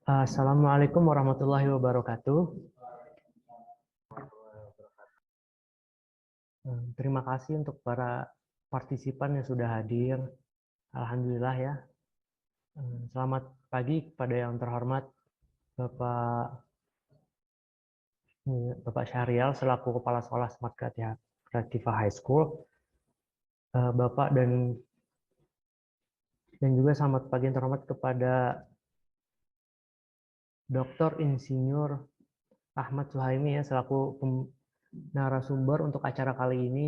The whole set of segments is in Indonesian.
Assalamualaikum warahmatullahi wabarakatuh. Terima kasih untuk para partisipan yang sudah hadir. Alhamdulillah ya. Selamat pagi kepada yang terhormat Bapak Bapak Syahrial selaku Kepala Sekolah Smart Creativa High School. Bapak dan juga selamat pagi yang terhormat kepada Dr. Insinyur Ahmad Suhaimi ya selaku narasumber untuk acara kali ini.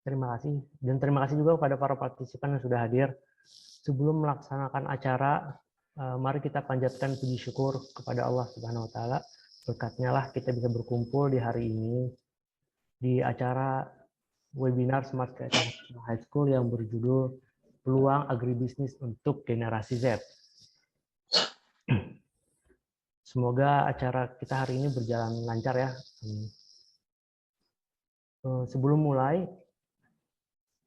Terima kasih. Dan terima kasih juga kepada para partisipan yang sudah hadir. Sebelum melaksanakan acara, mari kita panjatkan puji syukur kepada Allah Subhanahu wa taala. Berkatnya lah kita bisa berkumpul di hari ini di acara webinar Smart Creative High School yang berjudul Peluang Agribisnis untuk Generasi Z. Semoga acara kita hari ini berjalan lancar ya. Sebelum mulai,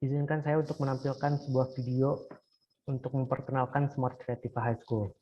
izinkan saya untuk menampilkan sebuah video untuk memperkenalkan Smart Creative High School.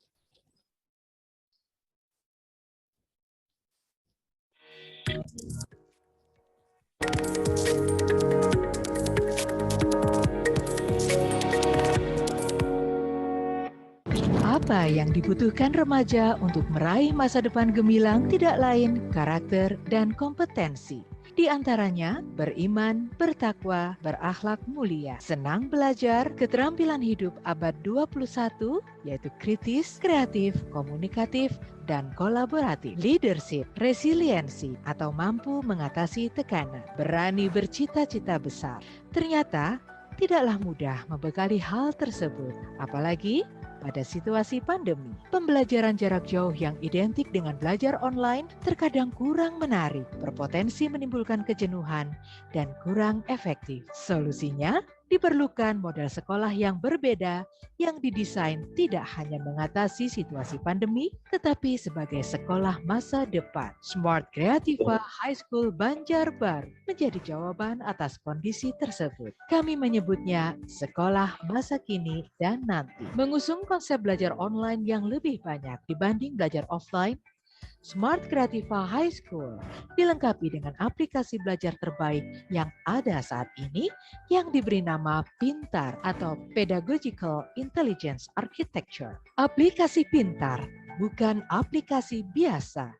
Apa yang dibutuhkan remaja untuk meraih masa depan gemilang tidak lain karakter dan kompetensi. Di antaranya beriman, bertakwa, berakhlak mulia, senang belajar, keterampilan hidup abad 21, yaitu kritis, kreatif, komunikatif, dan kolaboratif, leadership, resiliensi, atau mampu mengatasi tekanan, berani bercita-cita besar. Ternyata, tidaklah mudah membekali hal tersebut, apalagi pada situasi pandemi. Pembelajaran jarak jauh yang identik dengan belajar online terkadang kurang menarik, berpotensi menimbulkan kejenuhan, dan kurang efektif. Solusinya, diperlukan model sekolah yang berbeda yang didesain tidak hanya mengatasi situasi pandemi, tetapi sebagai sekolah masa depan. Smart Creativa High School Banjarbaru menjadi jawaban atas kondisi tersebut. Kami menyebutnya sekolah masa kini dan nanti. Mengusung konsep belajar online yang lebih banyak dibanding belajar offline, Smart Creativa High School dilengkapi dengan aplikasi belajar terbaik yang ada saat ini yang diberi nama Pintar atau Pedagogical Intelligence Architecture. Aplikasi Pintar bukan aplikasi biasa.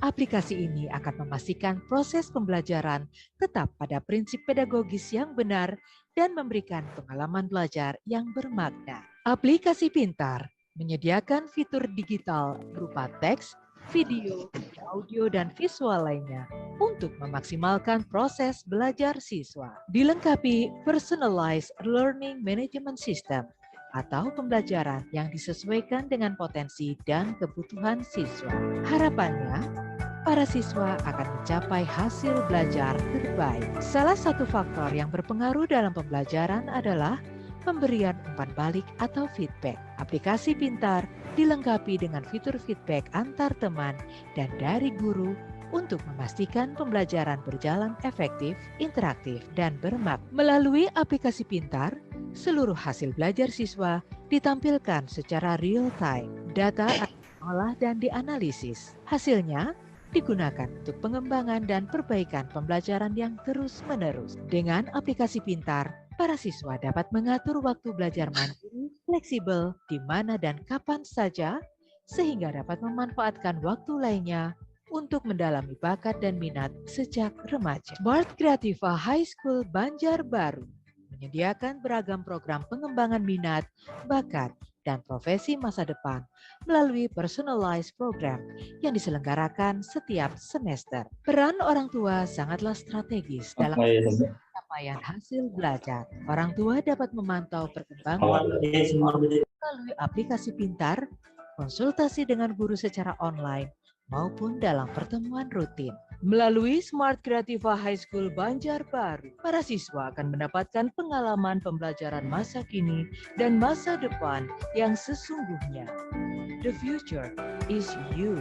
Aplikasi ini akan memastikan proses pembelajaran tetap pada prinsip pedagogis yang benar dan memberikan pengalaman belajar yang bermakna. Aplikasi Pintar menyediakan fitur digital berupa teks, video, audio, dan visual lainnya untuk memaksimalkan proses belajar siswa. Dilengkapi Personalized Learning Management System atau pembelajaran yang disesuaikan dengan potensi dan kebutuhan siswa. Harapannya, para siswa akan mencapai hasil belajar terbaik. Salah satu faktor yang berpengaruh dalam pembelajaran adalah pemberian umpan balik atau feedback. Aplikasi Pintar dilengkapi dengan fitur feedback antar teman dan dari guru untuk memastikan pembelajaran berjalan efektif, interaktif, dan bermakna. Melalui aplikasi Pintar, seluruh hasil belajar siswa ditampilkan secara real time. Data diolah dan dianalisis. Hasilnya digunakan untuk pengembangan dan perbaikan pembelajaran yang terus-menerus. Dengan aplikasi Pintar, para siswa dapat mengatur waktu belajar mandiri, fleksibel, di mana dan kapan saja, sehingga dapat memanfaatkan waktu lainnya untuk mendalami bakat dan minat sejak remaja. Smart Creativa High School Banjarbaru menyediakan beragam program pengembangan minat, bakat, dan profesi masa depan melalui personalized program yang diselenggarakan setiap semester. Peran orang tua sangatlah strategis dalam pencapaian hasil belajar. Orang tua dapat memantau perkembangan melalui aplikasi Pintar, konsultasi dengan guru secara online, maupun dalam pertemuan rutin. Melalui Smart Creativa High School Banjarbaru, para siswa akan mendapatkan pengalaman pembelajaran masa kini dan masa depan yang sesungguhnya. The future is you.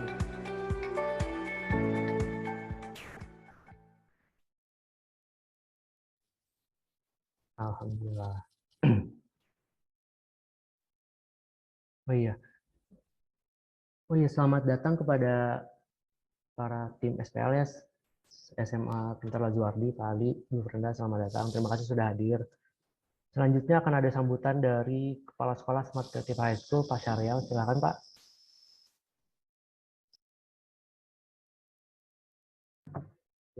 Alhamdulillah. Oh iya, Oh iya, selamat datang kepada para tim SPLS, SMA Pintar Lazuardi, Pak Ali, Bu Frenda, selamat datang. Terima kasih sudah hadir. Selanjutnya akan ada sambutan dari Kepala Sekolah Smart Creative High School, Pak Syarial. Silakan, Pak.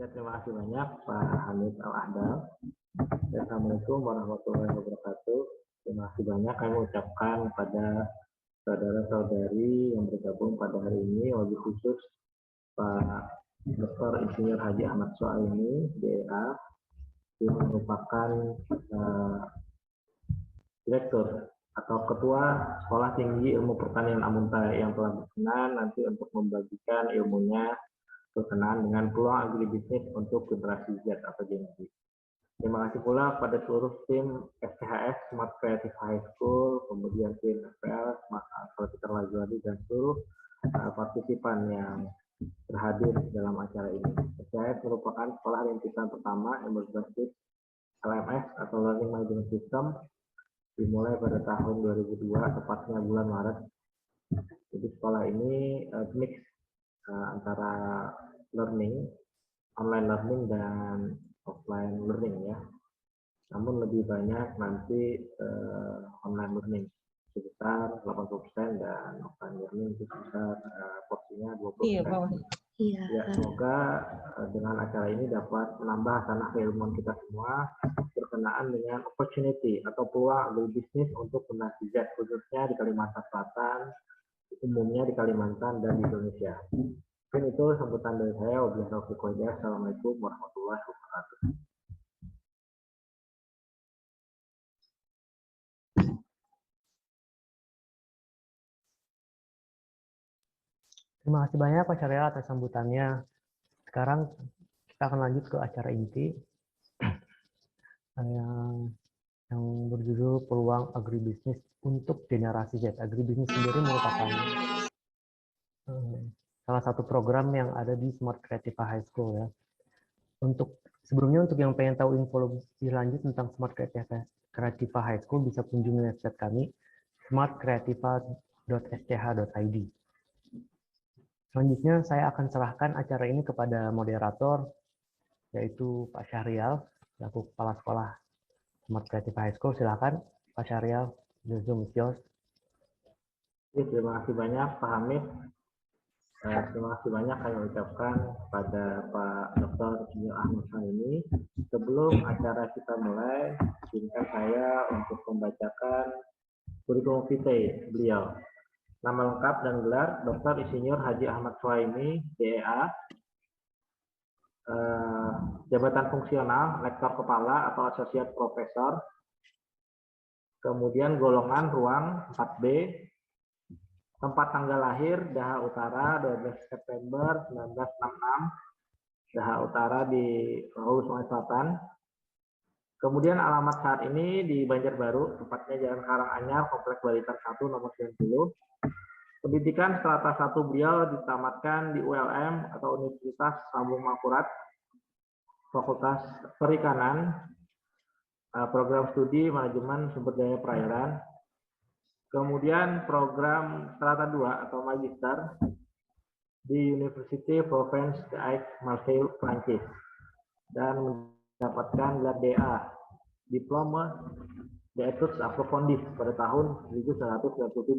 Ya, terima kasih banyak Pak Hamid Al-Ahdal. Assalamualaikum warahmatullahi wabarakatuh. Terima kasih banyak kami ucapkan pada saudara-saudari yang bergabung pada hari ini, wabil khusus Pak Dr. Insinyur Haji Ahmad Soaini, DEA, yang merupakan Direktur atau Ketua Sekolah Tinggi Ilmu Pertanian Amuntai yang telah berkenan nanti untuk membagikan ilmunya berkenaan dengan peluang agribisnis untuk generasi Z atau Gen Z. Terima kasih pula pada seluruh tim SCHS Smart Creative High School, kemudian tim FPL, Smart Pintar Lazuardi, dan seluruh partisipan yang berhadir dalam acara ini. SCHS merupakan sekolah rintisan pertama yang berbasis LMS atau Learning Management System dimulai pada tahun 2002, tepatnya bulan Maret. Jadi sekolah ini mix antara learning, online learning dan offline learning ya. Namun lebih banyak nanti online learning sekitar 80% dan offline learning itu sekitar porsinya 20%. Iya. Ya, semoga dengan acara ini dapat menambah tanah keilmuan kita semua berkenaan dengan opportunity atau peluang agribisnis untuk generasi Z khususnya di Kalimantan Selatan, umumnya di Kalimantan dan di Indonesia. Mungkin itu sambutan dari saya. Wabillahi taufiq wal hidayah. Assalamualaikum warahmatullahi wabarakatuh. Terima kasih banyak Pak Syarial atas sambutannya. Sekarang kita akan lanjut ke acara inti yang berjudul Peluang Agribisnis untuk Generasi Z. Agribisnis sendiri merupakan salah satu program yang ada di Smart Creative High School ya. Sebelumnya untuk yang pengen tahu info lebih lanjut tentang Smart Creative High School bisa kunjungi website kami smartcreativa.sch.id. Selanjutnya saya akan serahkan acara ini kepada moderator yaitu Pak Syahrial selaku Kepala Sekolah Smart Creative High School. Silakan Pak Syahrial, the Zoom is yours. Terima kasih banyak Pak Hamid. Terima kasih banyak kami ucapkan kepada Pak Dr. Insinyur Ahmad Soaini. Sebelum acara kita mulai, izinkan saya untuk membacakan kurikulum vitae beliau. Nama lengkap dan gelar Dr. Insinyur Haji Ahmad Soaini, DEA. Jabatan fungsional, lektor kepala atau asosiat profesor. Kemudian golongan ruang 4B. Tempat tanggal lahir Daha Utara 12 September 1966, Daha Utara di Hulu Sungai Selatan. Kemudian alamat saat ini di Banjarbaru, tepatnya Jalan Karanganyar, Komplek Baritan 1 nomor 90. Pendidikan strata 1 beliau ditamatkan di ULM atau Universitas Lambung Mangkurat, Fakultas Perikanan, program studi manajemen sumber daya perairan. Kemudian program strata 2 atau magister di University Provence d'Aix-Marseille, Prancis, dan mendapatkan gelar DA, Diploma d'Etudes Approfondies pada tahun 1997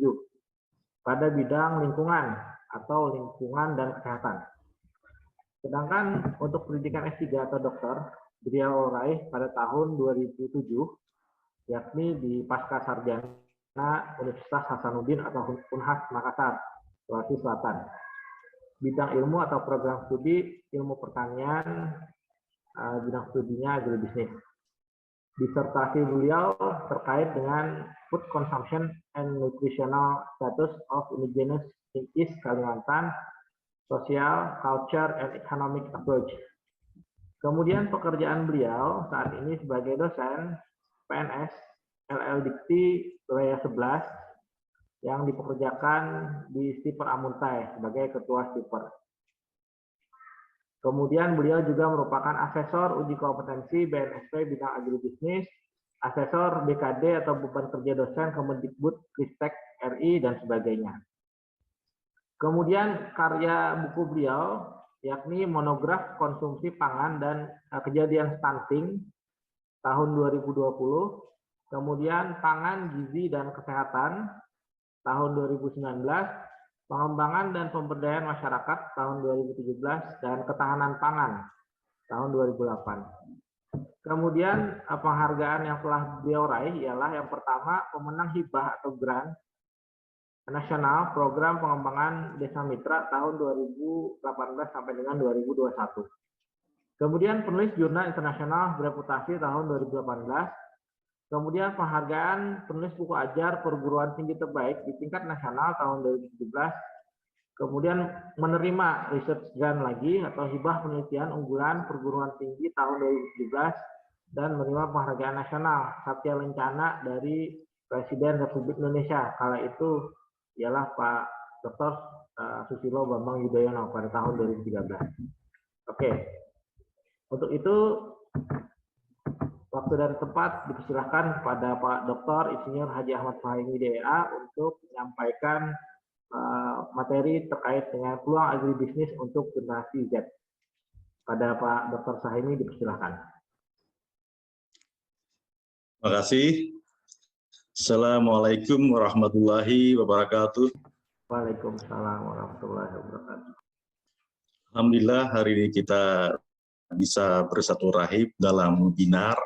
pada bidang lingkungan atau lingkungan dan kesehatan. Sedangkan untuk pendidikan S3 atau doktor, beliau raih pada tahun 2007, yakni di Pasca Sarjana Universitas Hasanuddin atau Unhas Makassar, Sulawesi Selatan. Bidang ilmu atau program studi ilmu pertanian, bidang studinya agribisnis. Disertasi beliau terkait dengan food consumption and nutritional status of indigenous in East Kalimantan, social, culture, and economic approach. Kemudian pekerjaan beliau saat ini sebagai dosen PNS LL Dikti Wilayah 11 yang dipekerjakan di Stiper Amuntai sebagai ketua Stiper. Kemudian beliau juga merupakan asesor uji kompetensi BNSP bidang agribisnis, asesor BKD atau beban kerja dosen Kemendikbud Ristek RI dan sebagainya. Kemudian karya buku beliau yakni monograf konsumsi pangan dan kejadian stunting tahun 2020, kemudian pangan, gizi dan kesehatan tahun 2019, pengembangan dan pemberdayaan masyarakat tahun 2017, dan ketahanan pangan tahun 2008. Kemudian penghargaan yang telah beliau raih ialah yang pertama pemenang hibah atau grant nasional program pengembangan desa mitra tahun 2018 sampai dengan 2021. Kemudian penulis jurnal internasional bereputasi tahun 2018. Kemudian penghargaan penulis buku ajar perguruan tinggi terbaik di tingkat nasional tahun 2017. Kemudian menerima research grant lagi atau hibah penelitian unggulan perguruan tinggi tahun 2017 dan menerima penghargaan nasional Satya Lencana dari Presiden Republik Indonesia kala itu ialah Pak Dr. Susilo Bambang Yudhoyono pada tahun 2013. Oke. Untuk itu waktu dan tempat dipersilahkan kepada Pak Dr. Insinyur Haji Ahmad Fahimi DA untuk menyampaikan materi terkait dengan peluang agribisnis untuk generasi Z. Pada Pak Dr. Fahimi dipersilahkan. Terima kasih. Assalamualaikum warahmatullahi wabarakatuh. Waalaikumsalam warahmatullahi wabarakatuh. Alhamdulillah hari ini kita bisa bersatu rahim dalam webinar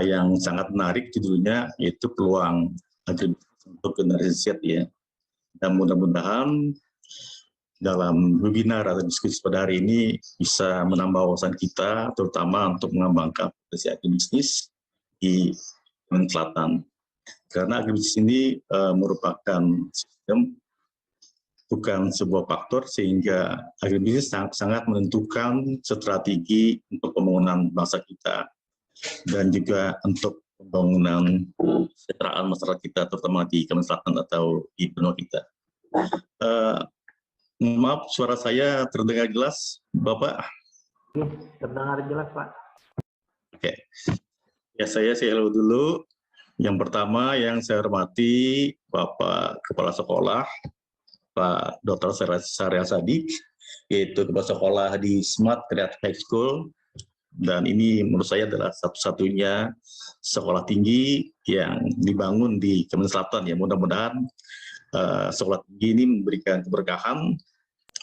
yang sangat menarik, judulnya yaitu peluang agribisnis untuk generasi Z ya. Dan mudah-mudahan dalam webinar atau diskusi pada hari ini bisa menambah wawasan kita, terutama untuk mengembangkan potensi agribisnis di Kalimantan Selatan. Karena agribisnis ini merupakan sistem, bukan sebuah faktor, sehingga agribisnis sangat menentukan strategi untuk pembangunan bangsa kita dan juga untuk pembangunan kesejahteraan masyarakat kita, terutama di Kalimantan Selatan atau di benua kita. Maaf, suara saya terdengar jelas, Bapak? Terdengar jelas, Pak. Oke. Ya, saya hello dulu. Yang pertama yang saya hormati Bapak Kepala Sekolah, Pak Dr. Syahrial Sadiq, yaitu Kepala Sekolah di Smart Creative High School. Dan ini menurut saya adalah satu-satunya sekolah tinggi yang dibangun di Kalimantan Selatan ya. Mudah-mudahan sekolah tinggi ini memberikan keberkahan,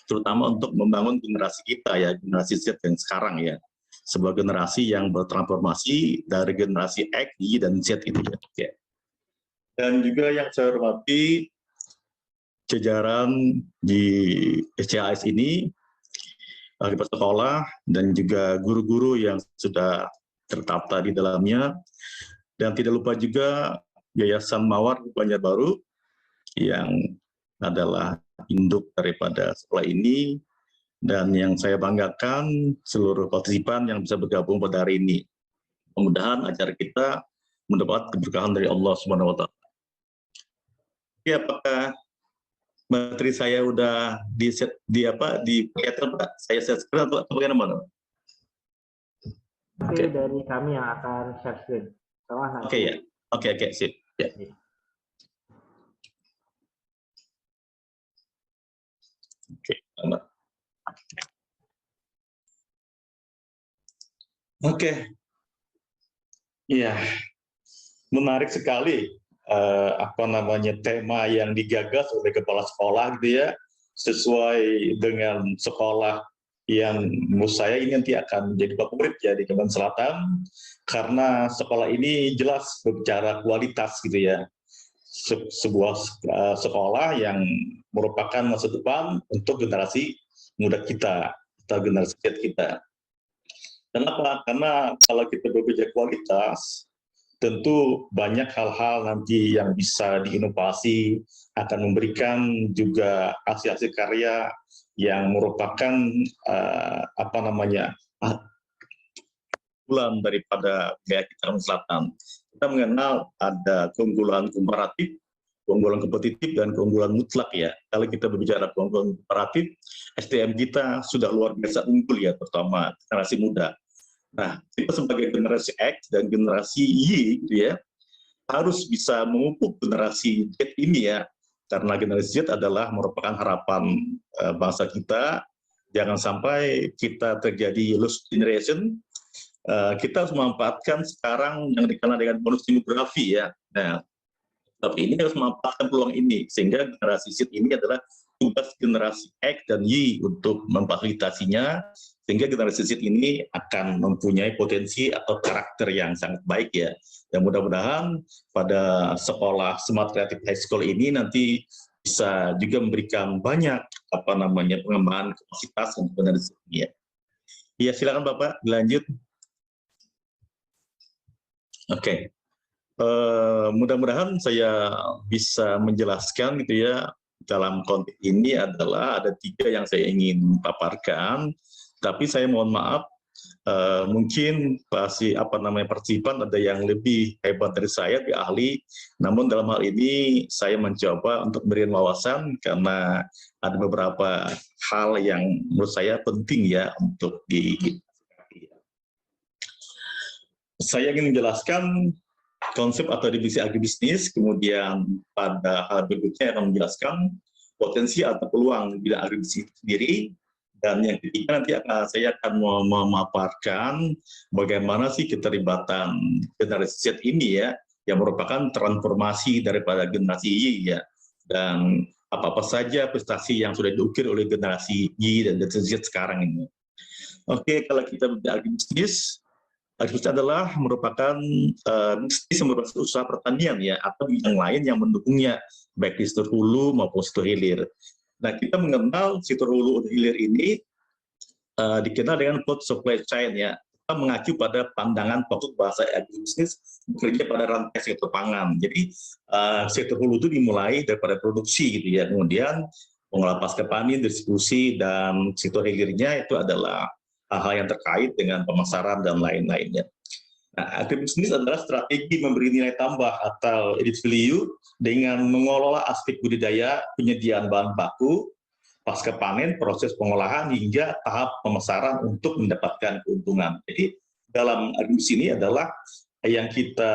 terutama untuk membangun generasi kita ya, generasi Z yang sekarang ya. Sebuah generasi yang bertransformasi dari generasi X, Y, dan Z itu ya. Dan juga yang saya hormati jajaran di SCAS ini, kepala sekolah, dan juga guru-guru yang sudah tertata di dalamnya. Dan tidak lupa juga Yayasan Mawar Banjarbaru yang adalah induk daripada sekolah ini. Dan yang saya banggakan seluruh partisipan yang bisa bergabung pada hari ini. Mudah-mudahan acara kita mendapat keberkahan dari Allah Subhanahu wa Ta'ala. Ya, apakah materi saya udah diperlihatkan, Pak? Saya share screen atau bagaimana? Oke, dari kami yang akan share screen. Oke ya. Oke, sip. Ya. Oke, selamat. Oke, iya, menarik sekali tema yang digagas oleh kepala sekolah gitu ya, sesuai dengan sekolah yang menurut saya ini nanti akan menjadi favorit ya di Kalimantan Selatan, karena sekolah ini jelas berbicara kualitas gitu ya, sebuah sekolah yang merupakan masa depan untuk generasi muda kita atau generasi Z kita. Kenapa? Karena kalau kita berbicara kualitas, tentu banyak hal-hal nanti yang bisa diinovasi, akan memberikan juga hasil-hasil karya yang merupakan keunggulan daripada gaya kita Kalimantan Selatan. Kita mengenal ada keunggulan komparatif, keunggulan kompetitif, dan keunggulan mutlak ya. Kalau kita berbicara keunggulan komparatif, SDM kita sudah luar biasa unggul ya, terutama generasi muda. Nah, kita sebagai generasi X dan generasi Y gitu ya, harus bisa memupuk generasi Z ini ya, karena generasi Z adalah merupakan harapan bangsa kita. Jangan sampai kita terjadi lost generation. Kita harus memanfaatkan sekarang yang dikenal dengan bonus demografi ya. Nah, tapi ini harus memanfaatkan peluang ini, sehingga generasi Z ini adalah tugas generasi X dan Y untuk memfasilitasinya, sehingga generasi Z ini akan mempunyai potensi atau karakter yang sangat baik ya. Dan mudah-mudahan pada sekolah Smart Creative High School ini nanti bisa juga memberikan banyak pengembangan kapasitas untuk generasi Z ini ya. Ya, silakan Bapak dilanjut. Oke. Mudah-mudahan saya bisa menjelaskan gitu ya, dalam konteks ini adalah ada 3 yang saya ingin paparkan, tapi saya mohon maaf, mungkin partisipan ada yang lebih hebat dari saya, lebih ahli, namun dalam hal ini saya mencoba untuk memberikan wawasan karena ada beberapa hal yang menurut saya penting ya untuk saya ingin menjelaskan konsep atau definisi agribisnis, kemudian pada hal berikutnya akan menjelaskan potensi atau peluang di bidang agribisnis sendiri, dan yang ketiga nanti saya akan memaparkan bagaimana sih keterlibatan generasi Z ini ya, yang merupakan transformasi daripada generasi Y ya, dan apa-apa saja prestasi yang sudah diukir oleh generasi Y dan generasi Z sekarang ini. Oke, kalau kita bicara agribisnis, agribisnis adalah merupakan bisnis yang merupakan usaha pertanian ya, atau bidang lain yang mendukungnya, baik di sektor hulu maupun sektor hilir. Nah, kita mengenal sektor hulu dan hilir ini dikenal dengan food supply chain ya. Kita mengacu pada pandangan pokok bahasa agribisnis bekerja pada rantai sektor pangan. Jadi sektor hulu itu dimulai daripada produksi gitu ya, kemudian pengelola pasca panen, distribusi, dan sektor hilirnya itu adalah hal-hal yang terkait dengan pemasaran dan lain-lainnya. Nah, agribisnis adalah strategi memberi nilai tambah atau added value dengan mengelola aspek budidaya, penyediaan bahan baku, pasca panen, proses pengolahan, hingga tahap pemasaran untuk mendapatkan keuntungan. Jadi dalam agribisnis ini adalah yang kita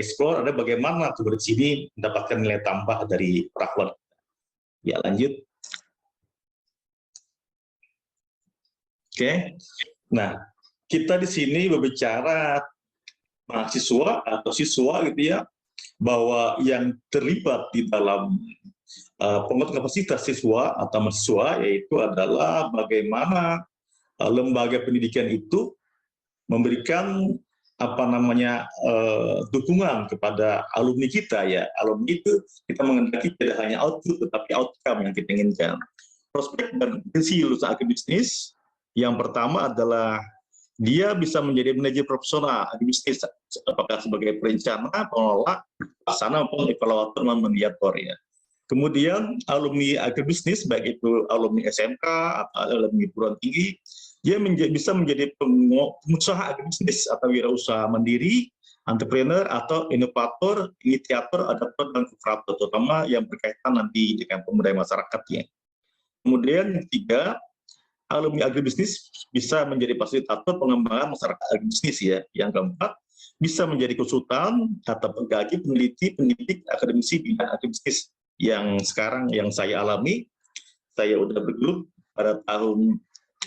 eksplor ada bagaimana agribisnis ini mendapatkan nilai tambah dari perlakuan. Ya, lanjut. Oke, nah kita di sini berbicara mahasiswa atau siswa gitu ya, bahwa yang terlibat di dalam penguatan kapasitas siswa atau mahasiswa yaitu adalah bagaimana lembaga pendidikan itu memberikan dukungan kepada alumni kita ya. Alumni itu kita mengendaki tidak hanya output tetapi outcome yang kita inginkan. Prospek dan potensi lulusan agribisnis yang pertama adalah dia bisa menjadi manajer profesional agribisnis, apakah sebagai perencana, pengelola, pelaksana maupun evaluator dan mediator ya. Kemudian alumni agribisnis baik itu alumni SMK atau alumni perguruan tinggi, dia bisa menjadi pengusaha agribisnis atau wirausaha mandiri, entrepreneur atau inovator, inisiator, adaptor dan kooperator, terutama yang berkaitan nanti dengan pemberdayaan masyarakat ya. Kemudian yang ketiga, alumni agribisnis bisa menjadi fasilitator pengembangan masyarakat agribisnis ya. Yang keempat, bisa menjadi konsultan atau pengkaji, peneliti, pendidik, akademisi bidang agribisnis. Yang sekarang yang saya alami, saya udah bergelut pada tahun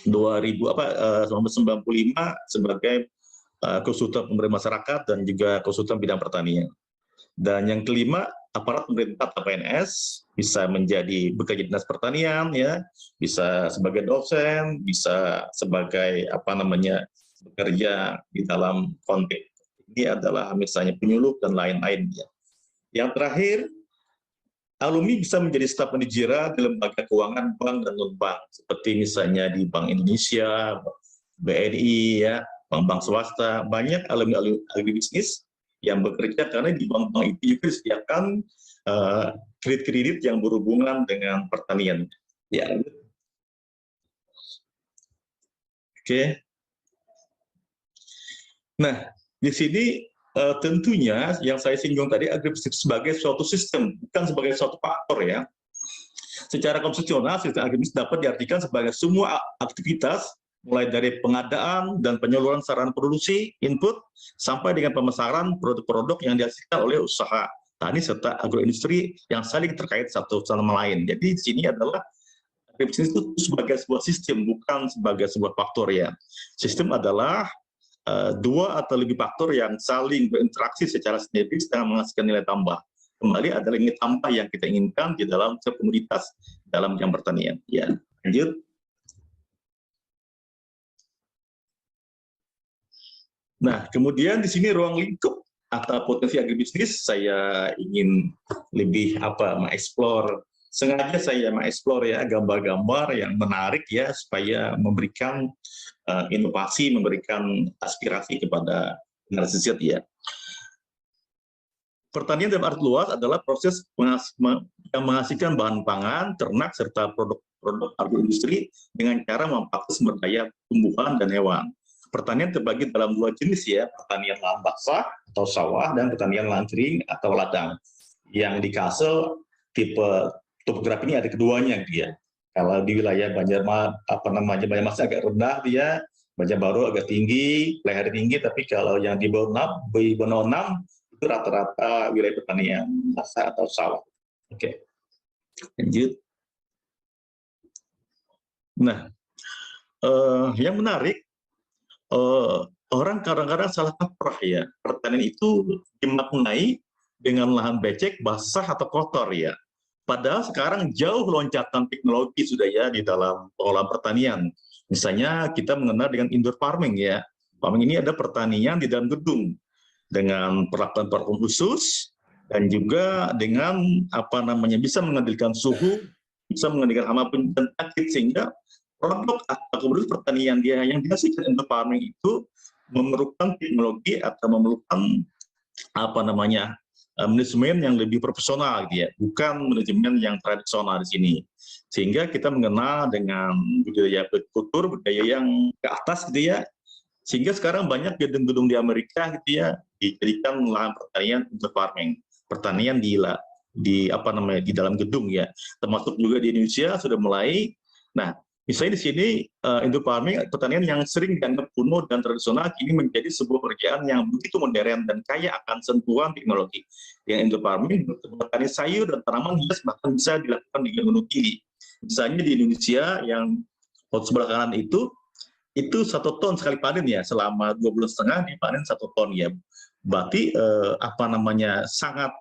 1995 sebagai konsultan pemberdayaan masyarakat dan juga konsultan bidang pertanian. Dan yang kelima, aparat pemerintah atau PNS bisa menjadi bekerja dinas pertanian ya, bisa sebagai dosen, bisa sebagai bekerja di dalam konteks ini adalah misalnya penyuluh dan lain-lain ya. Yang terakhir, alumni bisa menjadi staf manajer di lembaga keuangan bank dan non-bank seperti misalnya di Bank Indonesia, BNI ya, bank-bank swasta. Banyak alumni agribisnis yang bekerja karena di bank-bank itu juga disediakan kredit-kredit yang berhubungan dengan pertanian. Ya. Oke. Nah, di sini tentunya yang saya singgung tadi agribisnis sebagai suatu sistem, bukan sebagai suatu faktor ya. Secara konstitusional, sistem agribisnis dapat diartikan sebagai semua aktivitas mulai dari pengadaan dan penyaluran sarana produksi, input, sampai dengan pemasaran produk-produk yang dihasilkan oleh usaha tani serta agroindustri yang saling terkait satu sama lain. Jadi di sini adalah agribisnis itu sebagai sebuah sistem, bukan sebagai sebuah faktor ya. Sistem adalah dua atau lebih faktor yang saling berinteraksi secara sinergis dan menghasilkan nilai tambah. Kembali adalah nilai tambah yang kita inginkan di dalam komoditas dalam bidang pertanian. Ya, lanjut. Nah, kemudian di sini ruang lingkup atau potensi agribisnis saya ingin lebih mengeksplor. Sengaja saya mengeksplor ya gambar-gambar yang menarik ya supaya memberikan inovasi, memberikan aspirasi kepada generasi Z ya. Pertanian dalam arti luas adalah proses yang menghasilkan bahan pangan, ternak serta produk agroindustri dengan cara memanfaatkan sumber daya tumbuhan dan hewan. Pertanian terbagi dalam dua jenis ya, pertanian lahan basah atau sawah dan pertanian lahan kering atau ladang. Yang di Kalsel tipe topografi ini ada keduanya gitu ya. Kalau di wilayah Banjarmasin agak rendah dia, Banjarbaru agak tinggi, leher tinggi, tapi kalau yang di bawah 6 itu rata-rata wilayah pertanian basah atau sawah. Oke. Lanjut. Nah, yang menarik orang kadang-kadang salah kaprah ya, pertanian itu dimaknai dengan lahan becek, basah atau kotor ya. Padahal sekarang jauh loncatan teknologi sudah ya di dalam pengolahan pertanian. Misalnya kita mengenal dengan indoor farming ya. Farming ini ada pertanian di dalam gedung dengan perlakuan khusus dan juga dengan bisa mengendalikan suhu, bisa mengendalikan hama penyakit sehingga produk atau kemudian pertanian dia yang dihasilkan indoor farming itu memerlukan teknologi atau memerlukan manajemen yang lebih profesional gitu ya, bukan manajemen yang tradisional di sini. Sehingga kita mengenal dengan budaya kultur, budaya yang ke atas gitu ya. Sehingga sekarang banyak gedung-gedung di Amerika gitu ya dijadikan lahan pertanian indoor farming, pertanian di dalam gedung ya. Termasuk juga di Indonesia sudah mulai. Nah, misalnya di sini indoor farming, pertanian yang sering dianggap kuno dan tradisional kini menjadi sebuah pekerjaan yang begitu modern dan kaya akan sentuhan teknologi. Yang indoor farming, pertanian sayur dan tanaman hias bahkan bisa dilakukan di gunung tinggi. Misalnya di Indonesia yang sebelah kanan itu 1 ton sekali panen ya, selama 2,5 bulan dipanen 1 ton ya. Berarti sangat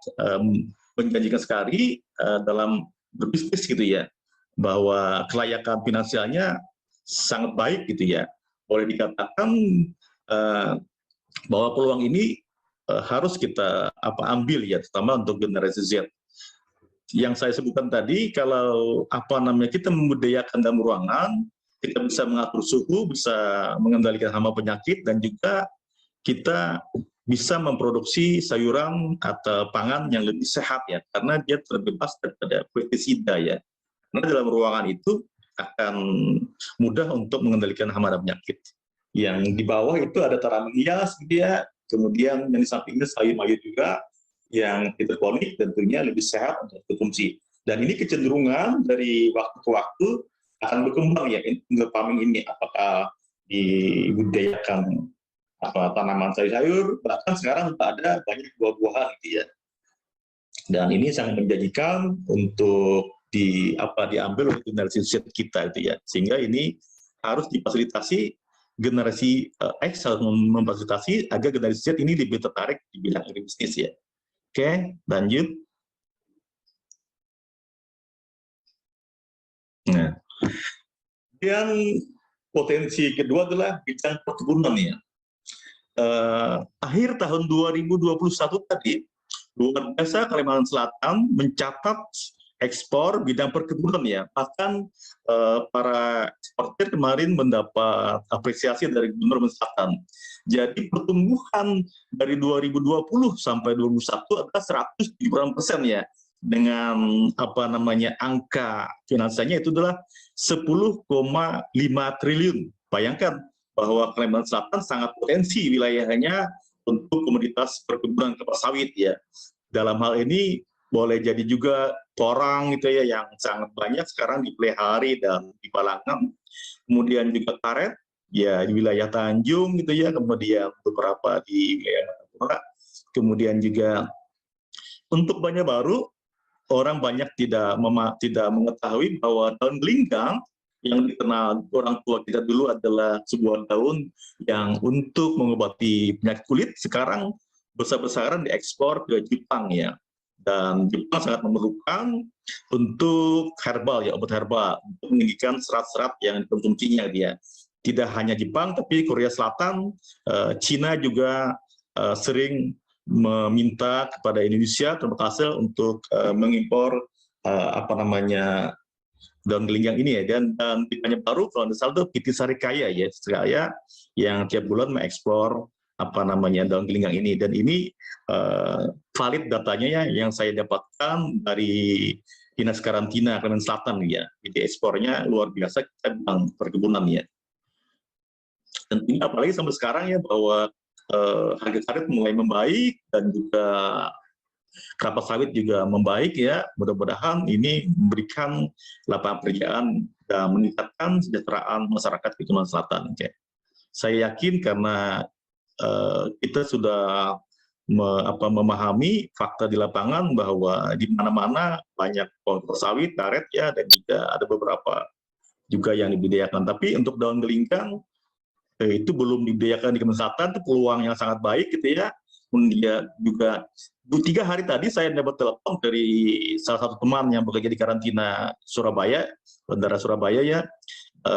menjanjikan sekali dalam berbisnis gitu ya, bahwa kelayakan finansialnya sangat baik gitu ya. Boleh dikatakan bahwa peluang ini harus kita ambil ya, terutama untuk generasi Z. Yang saya sebutkan tadi, kalau kita membudidayakan dalam ruangan, kita bisa mengatur suhu, bisa mengendalikan hama penyakit, dan juga kita bisa memproduksi sayuran atau pangan yang lebih sehat ya, karena dia terbebas daripada pestisida ya. Karena dalam ruangan itu akan mudah untuk mengendalikan hama dan penyakit. Yang di bawah itu ada tanaman hias gitu ya, kemudian yang di sampingnya sayur-mayur juga, yang hidroponik tentunya lebih sehat untuk konsumsi. Dan ini kecenderungan dari waktu ke waktu akan berkembang ya indoor farming ini, apakah dibudidayakan tanaman sayur-sayur, bahkan sekarang sudah ada banyak buah-buahan gitu ya. Dan ini sangat menjanjikan untuk diambil oleh generasi Z kita itu ya, sehingga ini harus difasilitasi. Generasi X harus memfasilitasi agar generasi Z ini lebih tertarik di bidang agribisnis ya. Oke, lanjut. Nah, dan potensi kedua adalah bidang perkebunan ya. Akhir tahun 2021 tadi, luar biasa Kalimantan Selatan mencatat ekspor bidang perkebunan ya. Bahkan para eksportir kemarin mendapat apresiasi dari Gubernur Selatan. Jadi pertumbuhan dari 2020 sampai 2021 adalah 170% ya. Dengan angka finansialnya itu adalah 10,5 triliun. Bayangkan bahwa Kalimantan Selatan sangat potensi wilayahnya untuk komoditas perkebunan kelapa sawit ya. Dalam hal ini boleh jadi juga porang gitu ya, yang sangat banyak sekarang di Plehari dan di Balangan. Kemudian juga karet ya di wilayah Tanjung gitu ya, kemudian beberapa di wilayah Natuna. Kemudian juga Untuk Banjarbaru, orang banyak tidak mengetahui bahwa daun gelinggang yang dikenal orang tua kita dulu adalah sebuah daun yang untuk mengobati penyakit kulit, sekarang besar-besaran diekspor ke Jepang ya. Dan Jepang sangat memerlukan untuk herbal ya, obat herbal untuk meninggikan serat-serat yang dikonsumsinya dia. Tidak hanya Jepang, tapi Korea Selatan, Cina juga sering meminta kepada Indonesia termasuk untuk mengimpor daun gelinggang ini ya. Dan di Banjarbaru kalau tidak salah itu PT Sarikaya ya, Sarikaya yang tiap bulan mengeksplor daun gelinggang ini. Dan ini valid datanya ya yang saya dapatkan dari Dinas Karantina Kalimantan Selatan ya. Jadi ekspornya luar biasa, kita bilang perkebunan ya. Dan apalagi sampai sekarang ya bahwa harga sawit mulai membaik dan juga kelapa sawit juga membaik ya. Mudah-mudahan ini memberikan lapangan pekerjaan dan meningkatkan kesejahteraan masyarakat di Kalimantan Selatan. Okay. Saya yakin karena kita sudah memahami fakta di lapangan bahwa di mana-mana banyak pohon sawit, karet ya, dan juga ada beberapa juga yang dibudidayakan. Tapi untuk daun gelinggang itu belum dibudidayakan di Kalimantan Selatan, itu peluang yang sangat baik gitu ya. Kemudian juga 3 hari tadi saya dapat telepon dari salah satu teman yang bekerja di karantina Surabaya, Bandara Surabaya ya,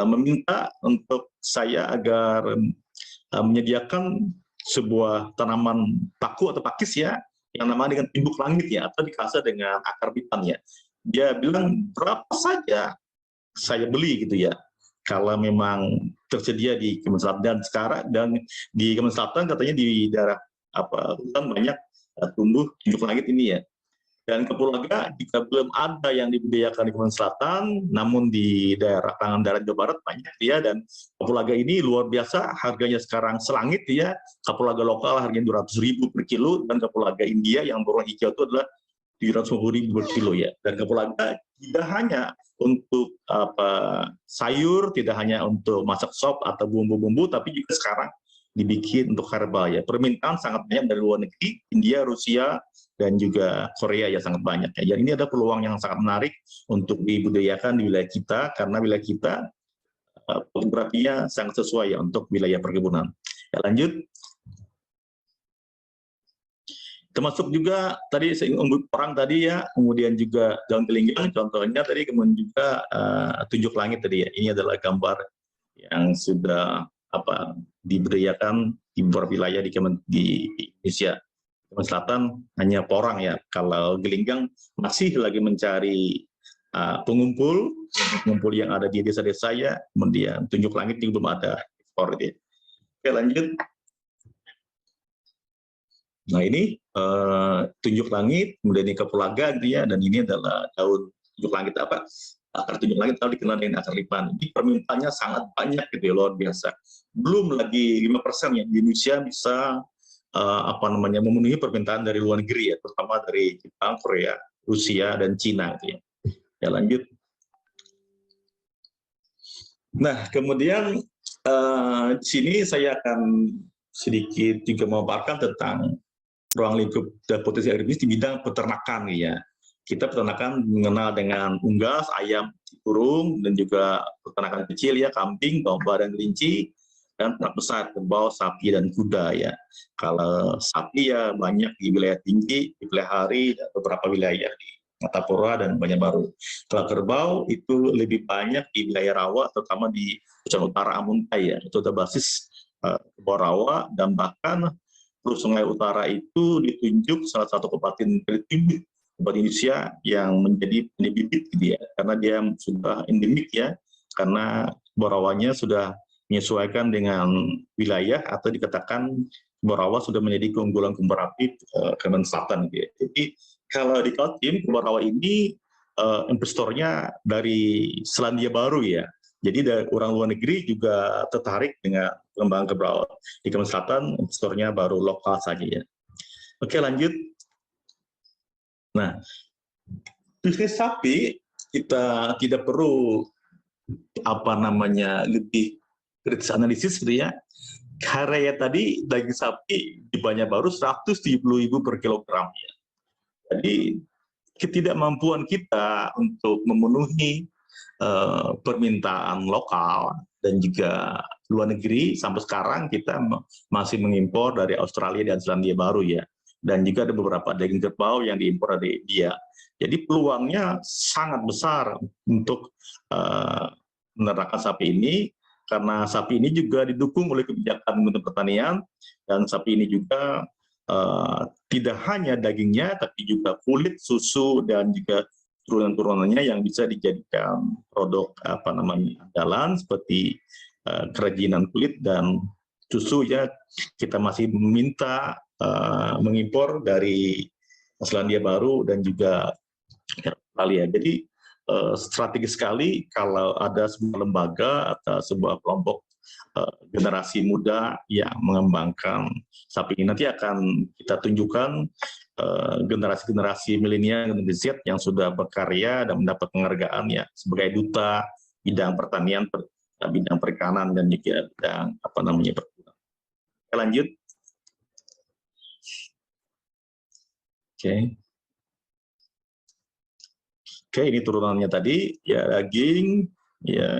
meminta untuk saya agar menyediakan sebuah tanaman paku atau pakis ya, yang namanya dengan timbuk langit ya, atau dikasih dengan akar bitan ya. Dia bilang berapa saja saya beli gitu ya, kalau memang tersedia di Kalimantan Selatan. Dan sekarang dan di Kalimantan Selatan katanya di daerah hutan banyak tumbuh timbuk langit ini ya. Dan Kapulaga jika belum ada yang dibudidayakan di Kalimantan Selatan, namun di daerah Pangandaran Jawa Barat banyak ya. Dan Kapulaga ini luar biasa, harganya sekarang selangit ya. Kapulaga lokal harganya 200.000 per kilo, dan Kapulaga India yang berwarna hijau itu adalah 750.000 per kilo ya. Dan Kapulaga tidak hanya untuk sayur, tidak hanya untuk masak sop atau bumbu-bumbu, tapi juga sekarang dibikin untuk herbal ya. Permintaan sangat banyak dari luar negeri, India, Rusia, dan juga Korea ya, sangat banyak ya. Jadi ini ada peluang yang sangat menarik untuk dibudidayakan di wilayah kita, karena wilayah kita topografinya sangat sesuai ya untuk wilayah perkebunan. Ya, lanjut. Termasuk juga tadi saya orang tadi ya, kemudian juga daun gelinggang contohnya tadi, kemudian juga tunjuk langit tadi ya. Ini adalah gambar yang sudah dibudidayakan di beberapa wilayah di Indonesia. Kalimantan Selatan hanya porang ya. Kalau gelinggang masih lagi mencari pengumpul yang ada di desa-desa ya. Kemudian tunjuk langit juga belum ada ekspor ya. Oke, lanjut. Nah ini tunjuk langit, kemudian ini Kapulaga gitu ya, dan ini adalah daun tunjuk langit akar tunjuk langit atau dikenal dengan akar lipan. Ini permintaannya sangat banyak gitu ya, luar biasa. Belum lagi 5% ya, di Indonesia bisa memenuhi permintaan dari luar negeri ya, terutama dari Jepang, Korea, Rusia, dan Cina gitu ya. Ya, lanjut. Nah kemudian di sini saya akan sedikit juga memaparkan tentang ruang lingkup dan potensi agribisnis di bidang peternakan ya. Kita peternakan mengenal dengan unggas, ayam, burung, dan juga peternakan kecil ya, kambing, domba, dan kelinci, dan ternak besar, kerbau, sapi, dan kuda ya. Kalau sapi ya banyak di wilayah tinggi, di wilayah Hari, dan beberapa wilayah di Martapura dan Banjarbaru. Kalau kerbau itu lebih banyak di wilayah rawa, terutama di Pulau Utara Amuntai ya. Itu ada basis kerbau rawa, dan bahkan Hulu Sungai Utara itu ditunjuk salah satu kabupaten tertinggi di Indonesia yang menjadi bibit gitu ya, karena dia sudah endemik ya, karena borawanya sudah menyesuaikan dengan wilayah, atau dikatakan Borawa sudah menjadi keunggulan komparatif Kalimantan Selatan gitu ya. Jadi kalau di Kaltim, Borawa ini investornya dari Selandia Baru ya. Jadi dari orang luar negeri juga tertarik dengan pengembangan kerbau di Kalimantan Selatan, investornya baru lokal saja ya. Oke, lanjut. Nah, bisnis sapi kita tidak perlu lebih kritis analisis gitu ya. Karya tadi daging sapi di Banjarbaru 170.000 per kilogram ya. Jadi ketidakmampuan kita untuk memenuhi permintaan lokal dan juga luar negeri sampai sekarang kita masih mengimpor dari Australia dan Selandia Baru ya, dan juga ada beberapa daging kerbau yang diimpor dari India. Jadi peluangnya sangat besar untuk menernakan sapi ini, karena sapi ini juga didukung oleh kebijakan Kementerian Pertanian, dan sapi ini juga tidak hanya dagingnya, tapi juga kulit, susu, dan juga turunan-turunannya yang bisa dijadikan produk andalan seperti kerajinan kulit dan susu ya. Kita masih meminta mengimpor dari Selandia Baru dan juga Australia. Jadi strategis sekali kalau ada sebuah lembaga atau sebuah kelompok generasi muda yang mengembangkan sapi ini. Nanti akan kita tunjukkan generasi-generasi milenial Generasi Z yang sudah berkarya dan mendapat penghargaan ya sebagai duta bidang pertanian, bidang perikanan, dan juga bidang perkebunan. Lanjut. Oke, ini turunannya tadi ya, daging ya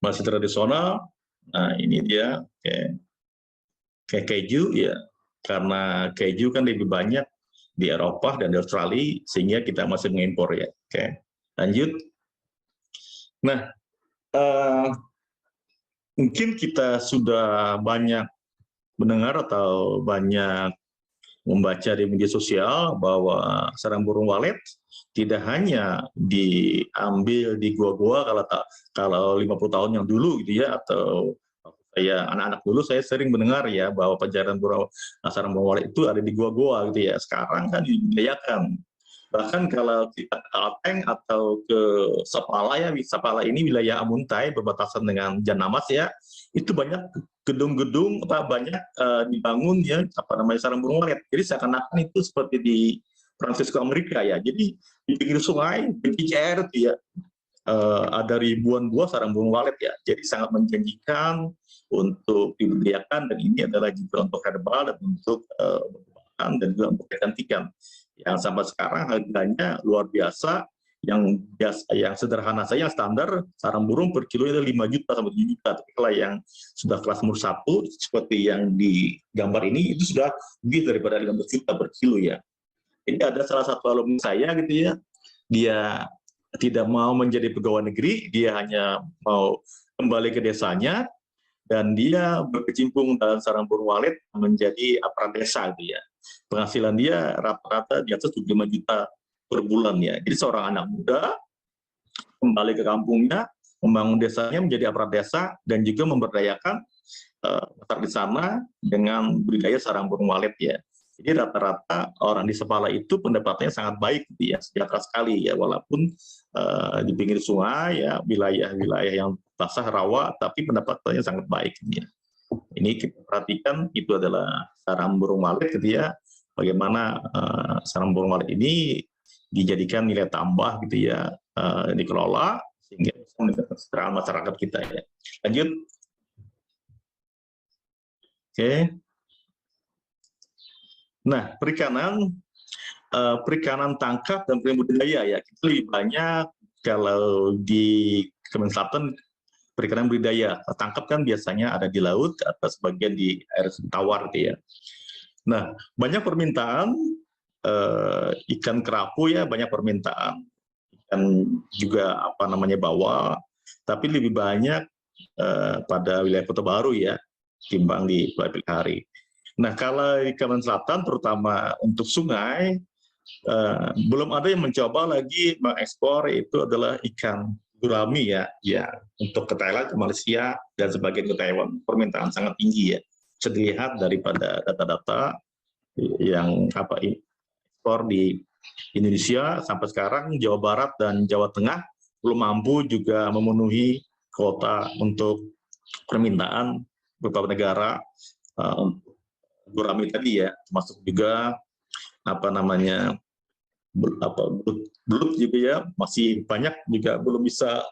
masih tradisional. Nah, ini dia kayak keju ya, karena keju kan lebih banyak di Eropa dan di Australia sehingga kita masih mengimpor ya. Oke, lanjut. Nah, mungkin kita sudah banyak mendengar atau banyak membaca di media sosial bahwa sarang burung walet tidak hanya diambil di gua-gua kalau 50 tahun yang dulu gitu ya, atau saya anak-anak dulu saya sering mendengar ya bahwa pencarian sarang burung walet itu ada di gua-gua gitu ya. Sekarang kan dibudidayakan. Bahkan kalau kita ke Alpeng atau ke Sapala ya, Sapala ini wilayah Amuntai berbatasan dengan Janamas ya, itu banyak gedung-gedung banyak dibangun ya sarang burung walet. Jadi seakan-akan itu seperti di Francisco Amerika ya. Jadi di pinggir sungai, pinggir air itu ya ada ribuan buah sarang burung walet ya. Jadi sangat menjanjikan untuk dibudidayakan, dan ini adalah juga untuk herbal dan untuk dan juga untuk ikan-ikan yang sampai sekarang harganya luar biasa. Yang sederhana saja, yang standar sarang burung per kilo itu 5 juta sampai 7 juta. Tapi kalau yang sudah kelas nomor 1 seperti yang di gambar ini itu sudah lebih daripada 15 juta per kilo ya. Ini ada salah satu alumni saya gitu ya, dia tidak mau menjadi pegawai negeri, dia hanya mau kembali ke desanya, dan dia berkecimpung dalam sarang burung walet menjadi aparat desa gitu ya. Penghasilan dia rata-rata di atas 75 juta per bulan ya. Jadi seorang anak muda kembali ke kampungnya, membangun desanya menjadi aparat desa, dan juga memberdayakan masyarakat di sana dengan budidaya sarang burung walet ya. Jadi rata-rata orang di Sapala itu pendapatannya sangat baik gitu ya, sejahtera sekali ya, walaupun di pinggir sungai ya, wilayah-wilayah yang basah rawa, tapi pendapatannya sangat baik ya. Ini kita perhatikan, itu adalah sarang burung walet gitu ya, bagaimana sarang burung walet ini dijadikan nilai tambah gitu ya, dikelola sehingga bisa meningkatkan kesejahteraan masyarakat kita ya. Lanjut. Oke. Nah, perikanan tangkap dan perikanan budidaya ya, kita lebih banyak kalau di Kalimantan Selatan perikanan budidaya. Tangkap kan biasanya ada di laut atau sebagian di air tawar gitu ya. Nah, banyak permintaan ikan kerapu ya, banyak permintaan ikan juga bawal, tapi lebih banyak pada wilayah Kota Baru ya, timbang di Pilihari. Nah, kalau di Kalimantan Selatan terutama untuk sungai, belum ada yang mencoba lagi mengekspor, itu adalah ikan gurami ya, untuk ke Thailand, ke Malaysia, dan sebagian ke Taiwan. Permintaan sangat tinggi ya. Bisa dilihat daripada data-data yang ekspor di Indonesia sampai sekarang, Jawa Barat dan Jawa Tengah belum mampu juga memenuhi kuota untuk permintaan beberapa negara gurami tadi ya, termasuk juga belut juga ya, masih banyak juga belum bisa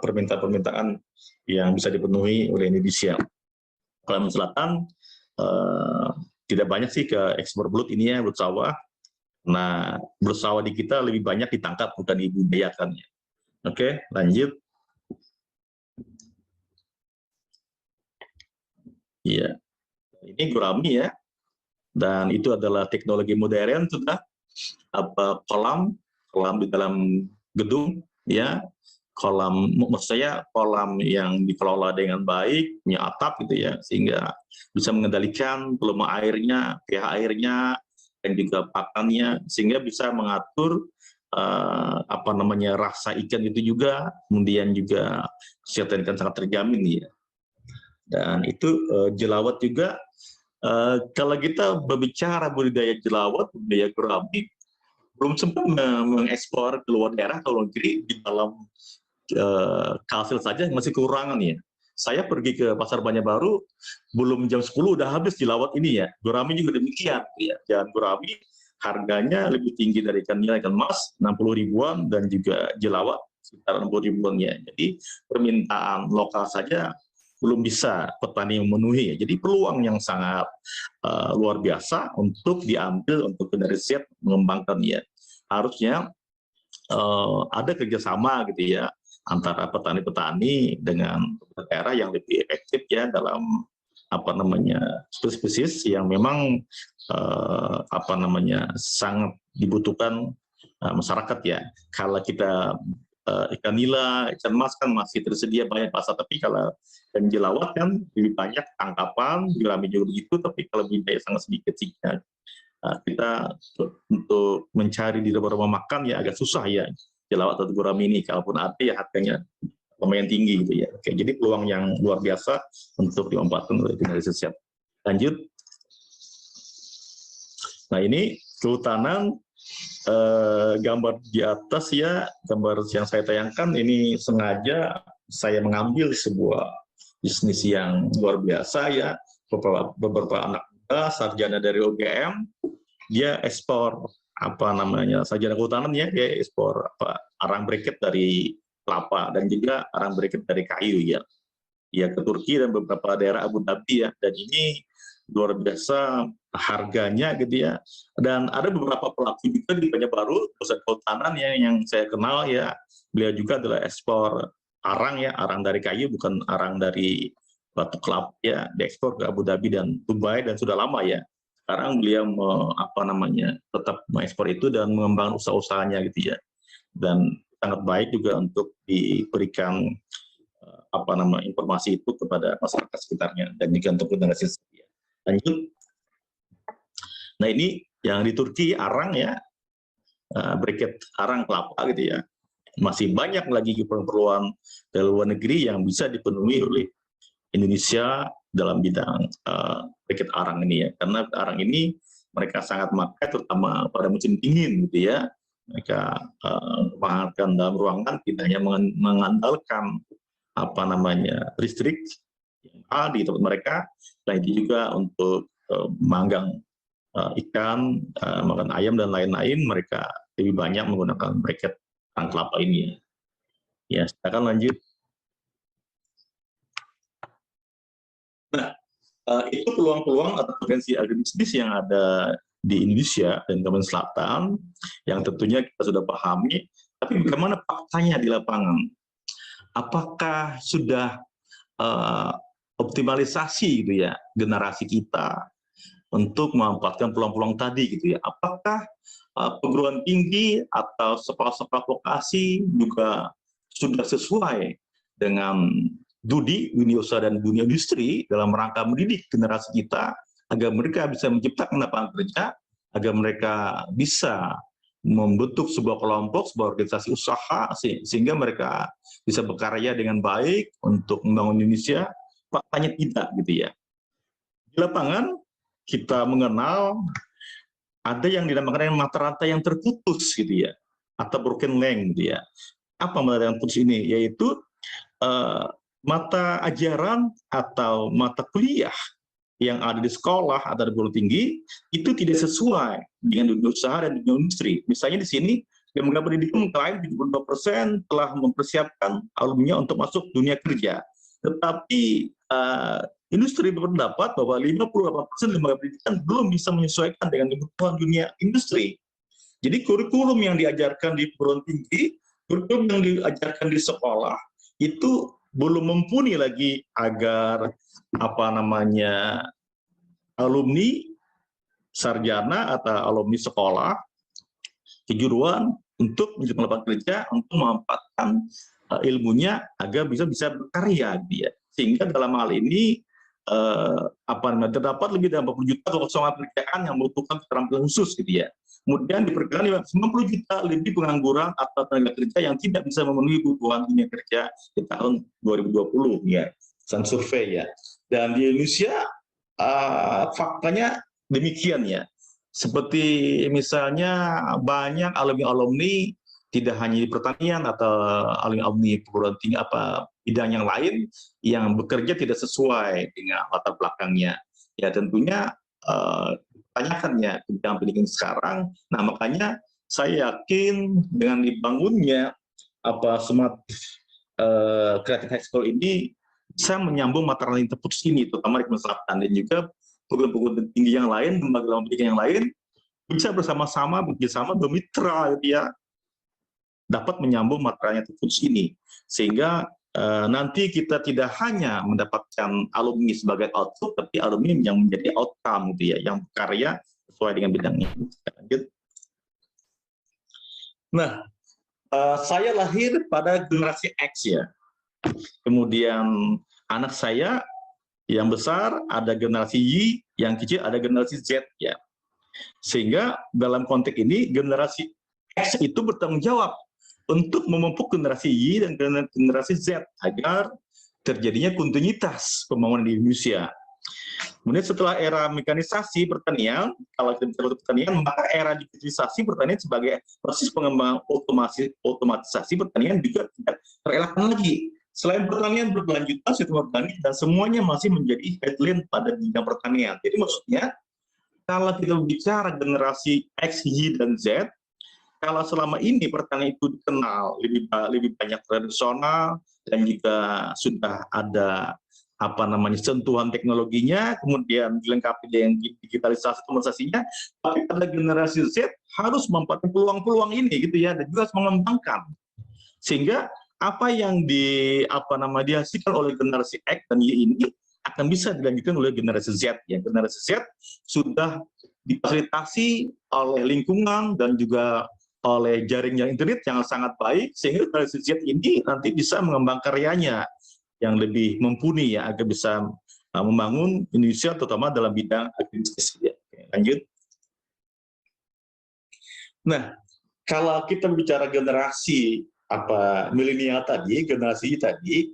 permintaan-permintaan yang bisa dipenuhi oleh Indonesia. Kalimantan Selatan tidak banyak sih ke ekspor belut ini ya, belut sawah. Nah, belut sawah di kita lebih banyak ditangkap bukan dibudidayakan ya. Oke, lanjut. Iya, ini gurami ya, dan itu adalah teknologi modern sudah kolam di dalam gedung ya, kolam maksud saya kolam yang dikelola dengan baik, punya atap gitu ya, sehingga bisa mengendalikan volume airnya, pH airnya, dan juga pakannya, sehingga bisa mengatur rasa ikan itu juga, kemudian juga kesehatan ikan sangat terjamin ya. Dan itu jelawat juga, kalau kita berbicara budidaya jelawat, budidaya gurami, belum sempat mengekspor ke luar daerah, kalau negeri di dalam Kalsel saja masih kekurangan ya. Saya pergi ke Pasar Banjarbaru, belum jam 10 udah habis jelawat ini ya. Gurami juga demikian ya. Dan gurami harganya lebih tinggi dari ikan nila, ikan mas, 60 ribuan, dan juga jelawat sekitar 60 ribuan ya. Jadi permintaan lokal saja belum bisa petani memenuhi. Jadi peluang yang sangat luar biasa untuk diambil untuk riset mengembangkan ya. Harusnya ada kerjasama gitu ya antara petani-petani dengan daerah yang lebih efektif ya dalam spesies yang memang sangat dibutuhkan masyarakat ya. Kalau kita ikan nila, ikan mas kan masih tersedia banyak pasar, tapi kalau ikan jelawat kan lebih banyak tangkapan, gurami juga begitu, tapi kalau budidaya sangat sedikit sih. Kita untuk mencari di rumah makan ya agak susah ya jelawat atau gurami ini, kalaupun ada ya harganya lumayan tinggi gitu ya. Oke, jadi peluang yang luar biasa untuk dimanfaatkan oleh generasi siap. Lanjut. Nah ini kehutanan. Gambar di atas ya, gambar yang saya tayangkan ini sengaja saya mengambil sebuah bisnis yang luar biasa ya. Beberapa anak muda sarjana dari UGM, dia ekspor sarjana kehutanan ya, dia ekspor arang briket dari kelapa dan juga arang briket dari kayu ya. Ya ke Turki dan beberapa daerah Abu Dhabi ya, dan ini luar biasa harganya gitu ya. Dan ada beberapa pelaku juga di Banjarbaru, perusahaan kehutanan ya, yang saya kenal ya, beliau juga adalah ekspor arang ya, arang dari kayu bukan arang dari batu kelapa ya, diekspor ke Abu Dhabi dan Dubai dan sudah lama ya. Sekarang beliau tetap mengekspor itu dan mengembangkan usaha-usahanya gitu ya. Dan sangat baik juga untuk diberikan informasi itu kepada masyarakat sekitarnya dan juga untuk generasi setia. Lanjut. Nah ini yang di Turki arang ya, briket arang kelapa gitu ya. Masih banyak lagi keperluan dari luar negeri yang bisa dipenuhi oleh Indonesia dalam bidang briket arang ini ya. Karena arang ini mereka sangat pakai terutama pada musim dingin gitu ya. Mereka menghangatkan dalam ruangan, tidak hanya mengandalkan listrik yang ada di tempat mereka, dan itu juga untuk manggang ikan, makan ayam dan lain-lain, mereka lebih banyak menggunakan briket arang kelapa ini. Ya, silakan lanjut. Nah, itu peluang-peluang atau potensi agribisnis yang ada di Indonesia dan Kalimantan Selatan, yang tentunya kita sudah pahami, tapi bagaimana faktanya di lapangan? Apakah sudah optimalisasi gitu ya generasi kita untuk memanfaatkan peluang-peluang tadi gitu ya? Apakah perguruan tinggi atau sekolah-sekolah vokasi juga sudah sesuai dengan dunia usaha dan dunia industri dalam rangka mendidik generasi kita agar mereka bisa menciptakan lapangan kerja, agar mereka bisa membentuk sebuah kelompok, sebuah organisasi usaha sehingga mereka bisa berkarya dengan baik untuk membangun Indonesia? Faktanya tidak gitu ya. Di lapangan kita mengenal ada yang dinamakan mata rantai yang terputus gitu ya, atau broken link gitu ya. Apa mata rantai yang terputus ini? Yaitu mata ajaran atau mata kuliah yang ada di sekolah atau di perguruan tinggi itu tidak sesuai dengan dunia usaha dan dunia industri. Misalnya di sini lembaga pendidikan mengklaim 72% telah mempersiapkan alumninya untuk masuk dunia kerja, tetapi industri berpendapat bahwa 58% lembaga pendidikan belum bisa menyesuaikan dengan kebutuhan dunia industri. Jadi kurikulum yang diajarkan di perguruan tinggi, kurikulum yang diajarkan di sekolah itu belum mumpuni lagi agar alumni sarjana atau alumni sekolah kejuruan untuk mencari lapangan kerja, untuk memanfaatkan ilmunya agar bisa berkarya dia. Sehingga dalam hal ini terdapat lebih dari 40 juta kekosongan pekerjaan yang membutuhkan keterampilan khusus gitu ya. Kemudian diperkirakan 90 juta lebih pengangguran atau tenaga kerja yang tidak bisa memenuhi kebutuhan dunia kerja di tahun 2020 ya, survei ya. Dan di Indonesia faktanya demikian ya. Seperti misalnya banyak alumni-alumni tidak hanya di pertanian atau alumni perguruan tinggi bidang yang lain yang bekerja tidak sesuai dengan latar belakangnya. Ya tentunya tanyakannya ke bidang pendidikan sekarang. Nah makanya saya yakin dengan dibangunnya Smart Creative High School ini bisa menyambung mata rantai yang terputus ini, terutama di Kalimantan Selatan, dan juga perguruan tinggi yang lain, lembaga pendidikan yang lain bisa bersama-sama bekerjasama bermitra gitu ya, dapat menyambung mata rantai yang terputus ini, sehingga nanti kita tidak hanya mendapatkan alumni sebagai output, tapi alumni yang menjadi outcome gitu ya, yang berkarya sesuai dengan bidangnya. Nah, saya lahir pada generasi X ya. Kemudian anak saya yang besar ada generasi Y, yang kecil ada generasi Z ya. Sehingga dalam konteks ini generasi X itu bertanggung jawab untuk memupuk generasi Y dan generasi Z agar terjadinya kontinuitas pembangunan di Indonesia. Kemudian setelah era mekanisasi pertanian, kalau kita bicara pertanian, maka era digitalisasi pertanian sebagai proses pengembangan otomatisasi pertanian juga tidak terelakkan lagi. Selain pertanian berkelanjutan, sistem organik dan semuanya masih menjadi headline pada bidang pertanian. Jadi maksudnya kalau kita bicara generasi X, Y, dan Z, kalau selama ini pertanian itu dikenal lebih banyak tradisional dan juga sudah ada sentuhan teknologinya, kemudian dilengkapi dengan digitalisasi otomatisasinya, tapi pada generasi Z harus memanfaatkan peluang-peluang ini gitu ya, dan juga harus mengembangkan sehingga apa yang dihasilkan oleh generasi X dan Y ini akan bisa dilanjutkan oleh generasi Z ya. Generasi Z sudah difasilitasi oleh lingkungan dan juga oleh jaringan internet yang sangat baik, sehingga generasi Z ini nanti bisa mengembangkan karyanya yang lebih mumpuni ya, agar bisa membangun Indonesia terutama dalam bidang agribisnis ya. Lanjut. Nah, kalau kita bicara generasi milenial tadi, generasi tadi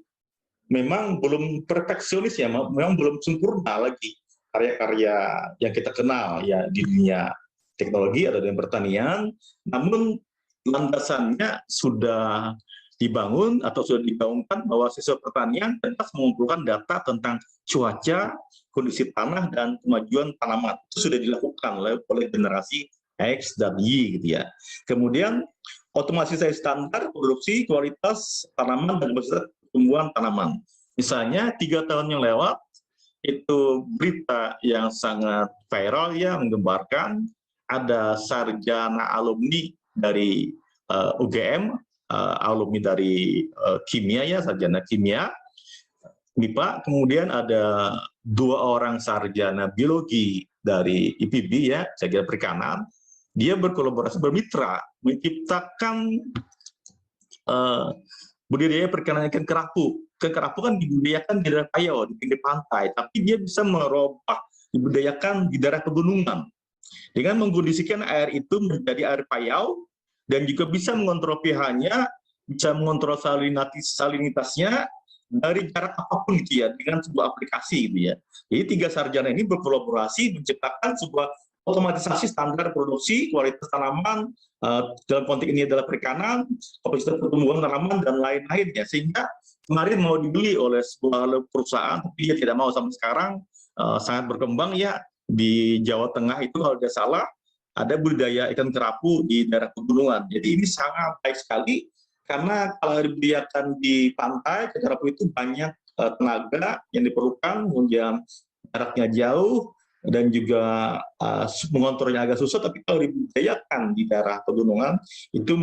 memang belum perfeksionis ya, memang belum sempurna lagi karya-karya yang kita kenal ya di dunia teknologi atau di pertanian, namun landasannya sudah dibangun atau sudah dibangunkan bahwa siswa pertanian tetap mengumpulkan data tentang cuaca, kondisi tanah, dan kemajuan tanaman. Itu sudah dilakukan oleh generasi X dan Y gitu ya. Kemudian otomatisasi standar produksi kualitas tanaman dan pertumbuhan tanaman. Misalnya 3 tahun yang lewat itu berita yang sangat viral ya, menggembarkan ada sarjana alumni dari UGM, alumni dari kimia ya, sarjana kimia MIPA, kemudian ada 2 orang sarjana biologi dari IPB ya, saya kira perikanan. Dia berkolaborasi bermitra menciptakan budidaya perikanan ikan kerapu. Ikan kerapu kan dibudidayakan di daerah Payau, di pinggir pantai, tapi dia bisa merubah dibudidayakan di daerah pegunungan dengan mengkondisikan air itu menjadi air payau dan juga bisa mengontrol pH-nya, bisa mengontrol salinitasnya dari jarak apapun gitu ya, dengan sebuah aplikasi gitu ya. Jadi 3 sarjana ini berkolaborasi menciptakan sebuah otomatisasi standar produksi kualitas tanaman, dalam konteks ini adalah perikanan, kapasitas pertumbuhan tanaman dan lain-lain ya, sehingga kemarin mau dibeli oleh sebuah perusahaan tapi dia tidak mau sampai sekarang. Sangat berkembang ya di Jawa Tengah itu kalau tidak salah ada budidaya ikan kerapu di daerah pegunungan. Jadi ini sangat baik sekali karena kalau dibiarkan di pantai ikan kerapu itu banyak tenaga yang diperlukan, kemudian jaraknya jauh, dan juga mengontrolnya agak susah, tapi kalau dibudidayakan di daerah pegunungan itu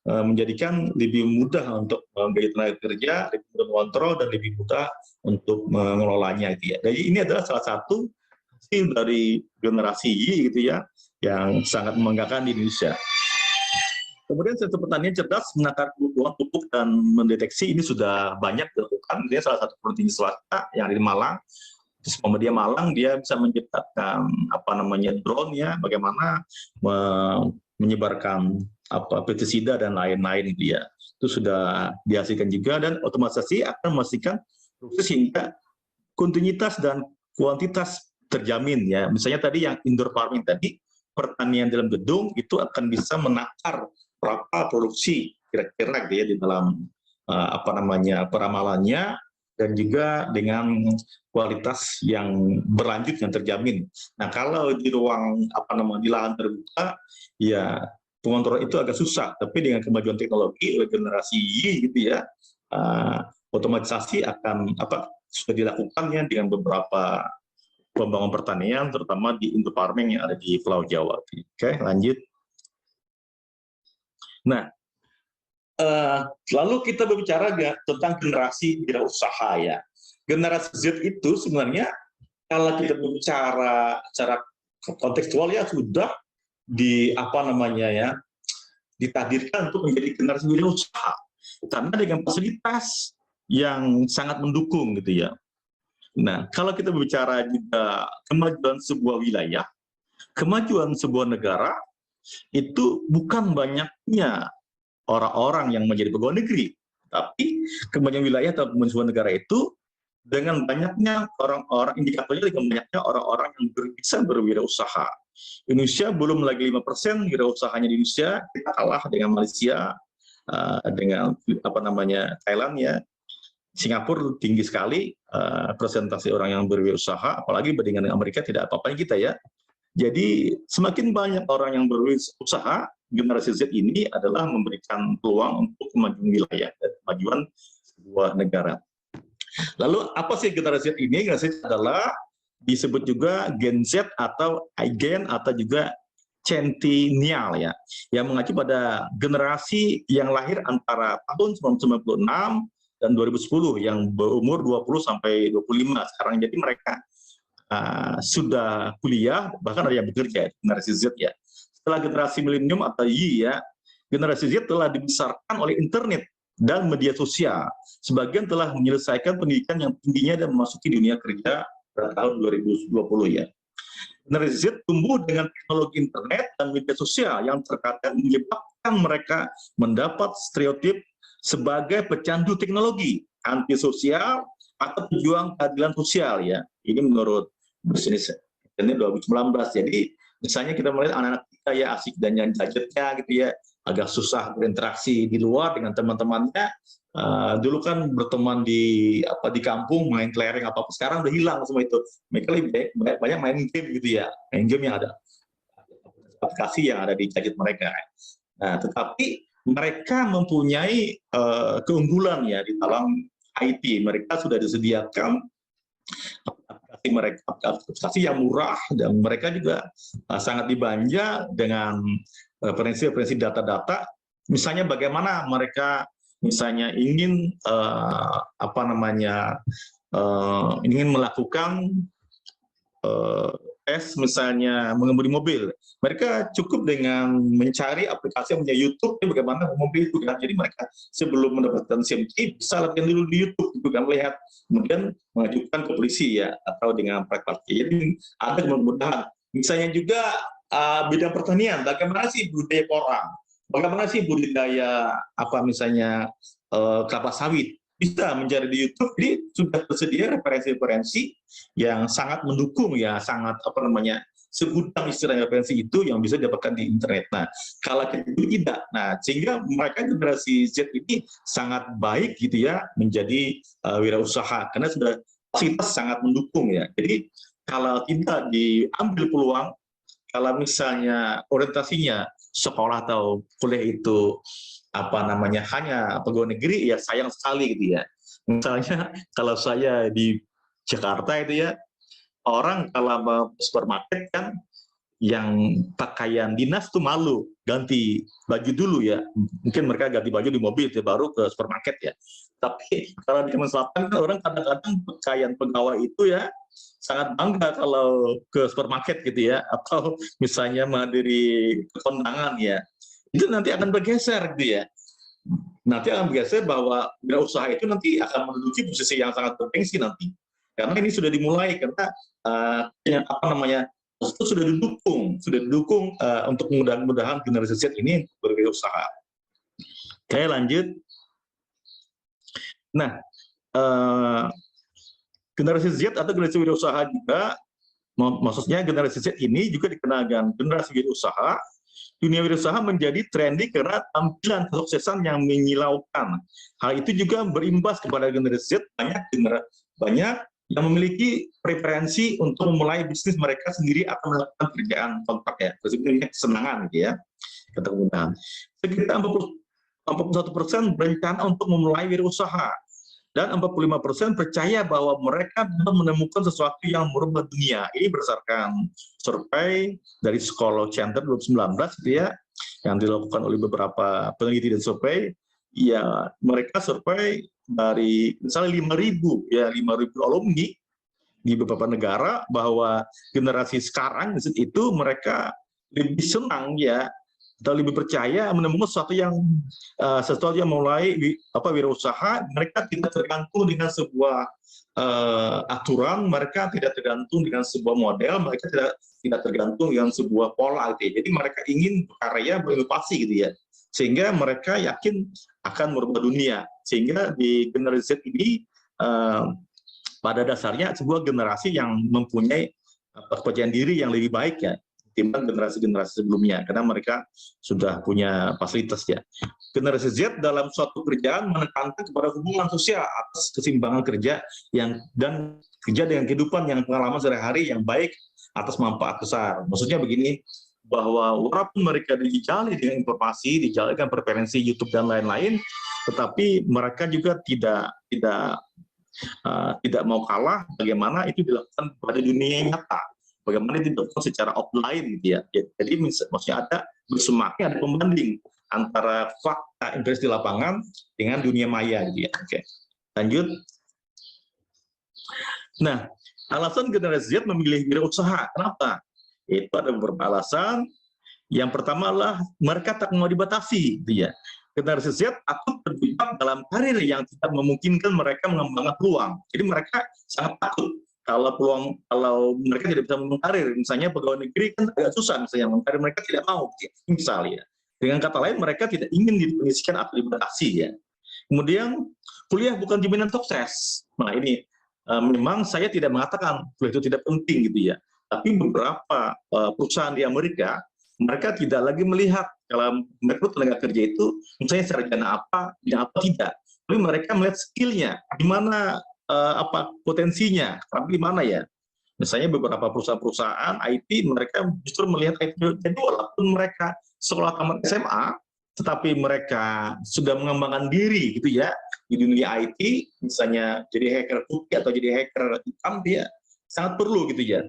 menjadikan lebih mudah untuk memberi tenaga kerja, lebih mudah mengontrol, dan lebih mudah untuk mengelolanya gitu ya. Jadi ini adalah salah satu hasil dari generasi Y gitu ya, yang sangat membanggakan di Indonesia. Kemudian sektor pertanian cerdas menakar kebutuhan pupuk dan mendeteksi ini sudah banyak dilakukan. Dia salah satu perusahaan swasta yang ada di Malang. Terus dia Malang, dia bisa menciptakan drone ya, bagaimana menyebarkan pestisida dan lain-lain itu ya. Itu sudah dihasilkan juga, dan otomatisasi akan memastikan proses hingga kontinuitas dan kuantitas terjamin ya. Misalnya tadi yang indoor farming tadi, pertanian dalam gedung itu akan bisa menakar berapa produksi kira-kira gitu ya di dalam peramalannya, dan juga dengan kualitas yang berlanjut yang terjamin. Nah, kalau di ruang di lahan terbuka ya pengontrol itu agak susah, tapi dengan kemajuan teknologi oleh generasi Y gitu ya, otomatisasi akan sudah dilakukan ya dengan beberapa pembangunan pertanian, terutama di indoor farming yang ada di Pulau Jawa. Oke, lanjut. Nah, lalu kita berbicara tentang generasi wirausaha ya. Generasi Z itu sebenarnya kalau kita berbicara secara kontekstual ya sudah ditakdirkan untuk menjadi generasi wirausaha karena dengan fasilitas yang sangat mendukung gitu ya. Nah, kalau kita berbicara juga kemajuan sebuah wilayah, kemajuan sebuah negara, itu bukan banyaknya orang-orang yang menjadi pegawai negeri, tapi kemajuan wilayah atau kemajuan negara itu dengan banyaknya orang-orang, indikatornya dengan banyaknya orang-orang yang bisa berwirausaha. Indonesia belum lagi 5% wirausahanya di Indonesia, kita kalah dengan Malaysia, dengan Thailand ya. Singapura tinggi sekali presentasi orang yang berwirausaha, apalagi bandingan dengan Amerika tidak apa-apa kita ya. Jadi semakin banyak orang yang berwirausaha, generasi Z ini adalah memberikan peluang untuk kemajuan wilayah dan kemajuan sebuah negara. Lalu apa sih generasi Z ini? Generasi Z adalah disebut juga Gen Z atau iGen atau juga Centennial ya, yang mengacu pada generasi yang lahir antara tahun 1996 dan 2010 yang berumur 20 sampai 25 sekarang. Jadi mereka sudah kuliah, bahkan ada yang bekerja, generasi Z ya. Setelah generasi milenium atau Y ya, generasi Z telah dibesarkan oleh internet dan media sosial. Sebagian telah menyelesaikan pendidikan yang tingginya dan memasuki dunia kerja pada tahun 2020 ya. Generasi Z tumbuh dengan teknologi internet dan media sosial yang terkadang menyebabkan mereka mendapat stereotip sebagai pecandu teknologi, antisosial, atau pejuang keadilan sosial ya. Ini menurut bisnis ini 2019. Jadi misalnya kita melihat anak-anak kita ya asik dan gadgetnya gitu ya, agak susah berinteraksi di luar dengan teman-temannya. Dulu kan berteman di kampung main kelereng apa-apa, sekarang udah hilang semua itu. Mereka lebih banyak main game gitu ya, main game yang ada aplikasi yang ada di gadget mereka. Nah, tetapi mereka mempunyai keunggulan ya di dalam IT. Mereka sudah disediakan aplikasi yang murah, dan mereka juga sangat dibanja dengan referensi data-data. Misalnya bagaimana mereka ingin ingin melakukan tes misalnya mengemudi mobil. Mereka cukup dengan mencari aplikasi yang punya YouTube, bagaimana mobil itu kan. Jadi mereka sebelum mendapatkan SIM bisa latihan dulu di YouTube, itu kan, melihat, kemudian mengajukan ke polisi ya, atau dengan praktek. Jadi ada kemudahan. Misalnya juga bidang pertanian, bagaimana sih budidaya porang, bagaimana sih budidaya kelapa sawit, bisa mencari di YouTube. Jadi sudah tersedia referensi-referensi yang sangat mendukung ya, sangat segudang istilah referensi itu yang bisa didapatkan di internet. Nah, kalau itu tidak. Nah, sehingga mereka generasi Z ini sangat baik gitu ya menjadi wirausaha karena sudah fasilitas sangat mendukung ya. Jadi kalau tidak diambil peluang, kalau misalnya orientasinya sekolah atau kuliah itu hanya pegawai negeri, ya sayang sekali gitu ya. Misalnya kalau saya di Jakarta itu ya, orang kalau mau supermarket kan yang pakaian dinas tuh malu ganti baju dulu ya, mungkin mereka ganti baju di mobil ya, baru ke supermarket ya. Tapi kalau di Kalimantan Selatan kan orang kadang-kadang pakaian pegawai itu ya sangat bangga kalau ke supermarket gitu ya, atau misalnya menghadiri kondangan ya, itu nanti akan bergeser gitu ya. Nanti akan bergeser bahwa wirausaha itu nanti akan menduduki posisi yang sangat bergengsi nanti, karena ini sudah dimulai, karena apa namanya, itu sudah didukung untuk mudah-mudahan generasi Z ini berwirausaha. Oke, lanjut. Nah, generasi Z atau generasi wirausaha juga, maksudnya generasi Z ini juga dikenal dengan generasi wirausaha. Dunia wirausaha menjadi trendy karena tampilan kesuksesan yang menyilaukan. Hal itu juga berimbas kepada generasi Z, banyak yang memiliki preferensi untuk memulai bisnis mereka sendiri atau melakukan pekerjaan kontrak ya, sebenarnya kesenangan gitu ya, kata kemudahan. Sekitar 41% berencana untuk memulai wirausaha, dan 45% percaya bahwa mereka dapat menemukan sesuatu yang merubah dunia. Ini berdasarkan survei dari Scholar Center 2019 gitu ya, yang dilakukan oleh beberapa peneliti dan survei. Ya, mereka survei dari misalnya 5.000 alumni di beberapa negara, bahwa generasi sekarang itu mereka lebih senang ya, atau lebih percaya menemukan sesuatu yang mulai wirausaha. Mereka tidak tergantung dengan sebuah aturan, mereka tidak tergantung dengan sebuah model, mereka tidak tergantung dengan sebuah pola gitu ya. Jadi mereka ingin berkarya, berinovasi gitu ya, sehingga mereka yakin akan merubah dunia. Sehingga di generasi Z ini pada dasarnya sebuah generasi yang mempunyai kepercayaan diri yang lebih baik ya, dibanding generasi-generasi sebelumnya, karena mereka sudah punya fasilitas ya. Generasi Z dalam suatu kerjaan menekankan kepada hubungan sosial atas keseimbangan kerja dan kerja dengan kehidupan yang pengalaman sehari-hari yang baik atas manfaat besar. Maksudnya begini, bahwa walaupun mereka dijali dengan informasi, dijalikan preferensi YouTube dan lain-lain, tetapi mereka juga tidak mau kalah. Bagaimana itu dilakukan pada dunia nyata, bagaimana itu dilakukan secara offline gitu ya. Jadi maksudnya ada pembanding antara fakta investasi lapangan dengan dunia maya gitu ya. Oke, lanjut. Nah, alasan generasi Z memilih wirausaha, kenapa? Itu ada beberapa alasan. Yang pertama adalah mereka tak mau dibatasi gitu ya. Generasi Z takut terjebak dalam karir yang tidak memungkinkan mereka mengembangkan peluang. Jadi mereka sangat takut kalau mereka tidak bisa mengembangkan karir. Misalnya pegawai negeri kan agak susah misalnya mengkarir, mereka tidak mau misalnya. Dengan kata lain, mereka tidak ingin didefinisikan atau dibatasi ya. Kemudian kuliah bukan jaminan sukses. Nah ini memang saya tidak mengatakan kuliah itu tidak penting gitu ya. Tapi beberapa perusahaan di Amerika, mereka tidak lagi melihat dalam merekrut tenaga kerja itu misalnya sarjana apa tidak, tapi mereka melihat skillnya, di mana potensinya, tapi di mana ya. Misalnya beberapa perusahaan IT, mereka justru melihat IT. Jadi walaupun mereka sekolah tamat SMA, tetapi mereka sudah mengembangkan diri gitu ya di dunia IT, misalnya jadi hacker putih atau jadi hacker hitam, dia sangat perlu gitu ya.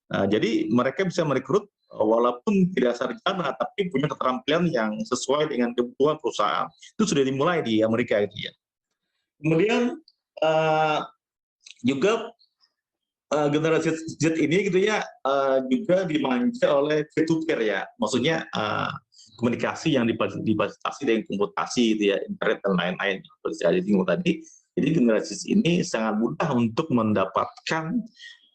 Nah, jadi mereka bisa merekrut walaupun tidak sarjana, tapi punya keterampilan yang sesuai dengan kebutuhan perusahaan. Itu sudah dimulai di Amerika itu ya. Kemudian juga generasi Z ini gitu ya, juga dimanja oleh peer-to-peer ya. Maksudnya komunikasi yang dibatasi dengan komputasi gitu ya, internet dan lain-lain. Tadi, jadi generasi ini sangat mudah untuk mendapatkan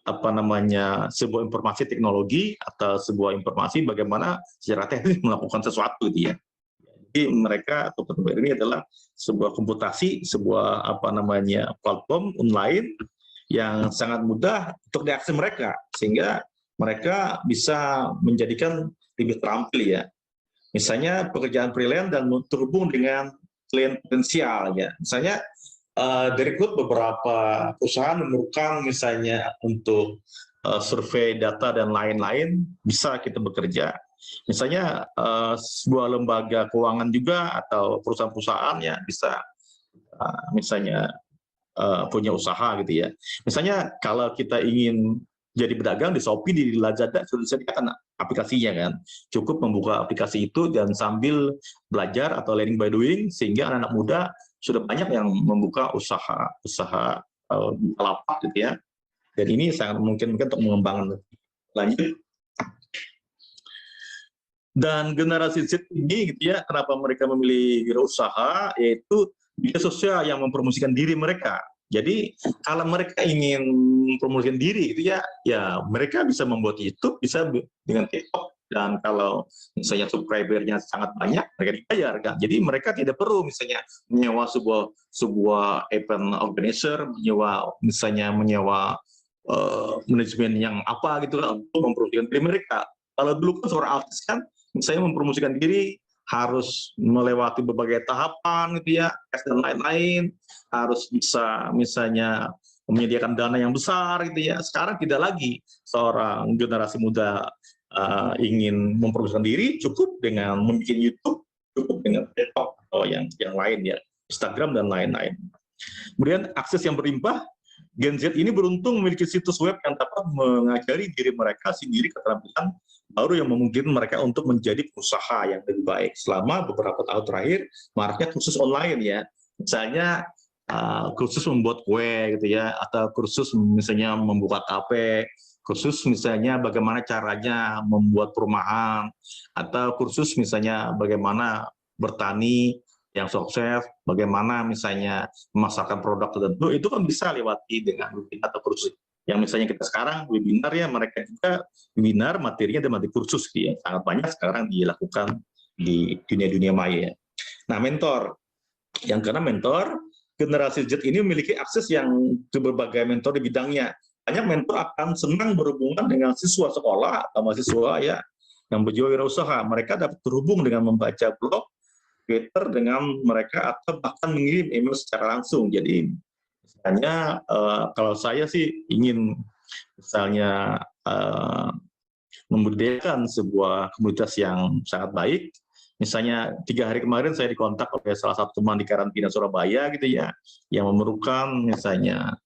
sebuah informasi teknologi atau sebuah informasi bagaimana secara teknis melakukan sesuatu dia. Jadi mereka atau peer ini adalah sebuah komputasi, sebuah platform online yang sangat mudah untuk diakses mereka, sehingga mereka bisa menjadikan lebih terampil ya. Misalnya pekerjaan freelance dan terhubung dengan klien potensial ya. Misalnya direkrut beberapa perusahaan memerlukan misalnya untuk survei data dan lain-lain, bisa kita bekerja. Misalnya sebuah lembaga keuangan juga atau perusahaan-perusahaan ya bisa misalnya punya usaha gitu ya. Misalnya kalau kita ingin jadi pedagang di Shopee, di Lazada sudah disediakan aplikasinya kan. Cukup membuka aplikasi itu dan sambil belajar atau learning by doing, sehingga anak-anak muda sudah banyak yang membuka usaha lapak gitu ya. Dan ini sangat mungkin untuk mengembangkan lanjut. Dan generasi Z ini gitu ya, kenapa mereka memilih wirausaha, yaitu media sosial yang mempromosikan diri mereka. Jadi kalau mereka ingin mempromosikan diri itu ya mereka bisa membuat YouTube, bisa dengan TikTok, dan kalau misalnya subscribernya sangat banyak, mereka dibayar kan. Jadi mereka tidak perlu misalnya menyewa sebuah event organizer, menyewa manajemen yang apa gitu lah untuk mempromosikan diri mereka. Kalau dulu kan seorang artis kan misalnya mempromosikan diri harus melewati berbagai tahapan gitu ya, tes dan lain-lain, harus bisa misalnya menyediakan dana yang besar gitu ya. Sekarang tidak lagi, seorang generasi muda ingin mempromosikan diri cukup dengan membuat YouTube, cukup dengan TikTok atau yang lain ya, Instagram dan lain-lain. Kemudian akses yang berlimpah. Gen Z ini beruntung memiliki situs web yang dapat mengajari diri mereka sendiri keterampilan baru yang memungkinkan mereka untuk menjadi pengusaha yang lebih baik. Selama beberapa tahun terakhir, maraknya kursus online ya. Misalnya kursus membuat kue gitu ya, atau kursus misalnya membuka kafe, kursus misalnya bagaimana caranya membuat perumahan, atau kursus misalnya bagaimana bertani yang sukses, bagaimana misalnya memasarkan produk tertentu, itu kan bisa lewati dengan webinar atau kursus. Yang misalnya kita sekarang webinar ya, mereka juga webinar materinya dan materi kursus ya, sangat banyak sekarang dilakukan di dunia maya. Nah, mentor. Yang karena mentor, generasi Z ini memiliki akses yang ke berbagai mentor di bidangnya. Banyak mentor akan senang berhubungan dengan siswa sekolah atau mahasiswa ya yang berjiwa wirausaha. Mereka dapat terhubung dengan membaca blog, Twitter dengan mereka, atau bahkan mengirim email secara langsung. Jadi misalnya kalau saya sih ingin misalnya membudidayakan sebuah komunitas yang sangat baik. Misalnya 3 hari kemarin saya dikontak oleh salah satu teman di karantina Surabaya gitu ya, yang memerlukan misalnya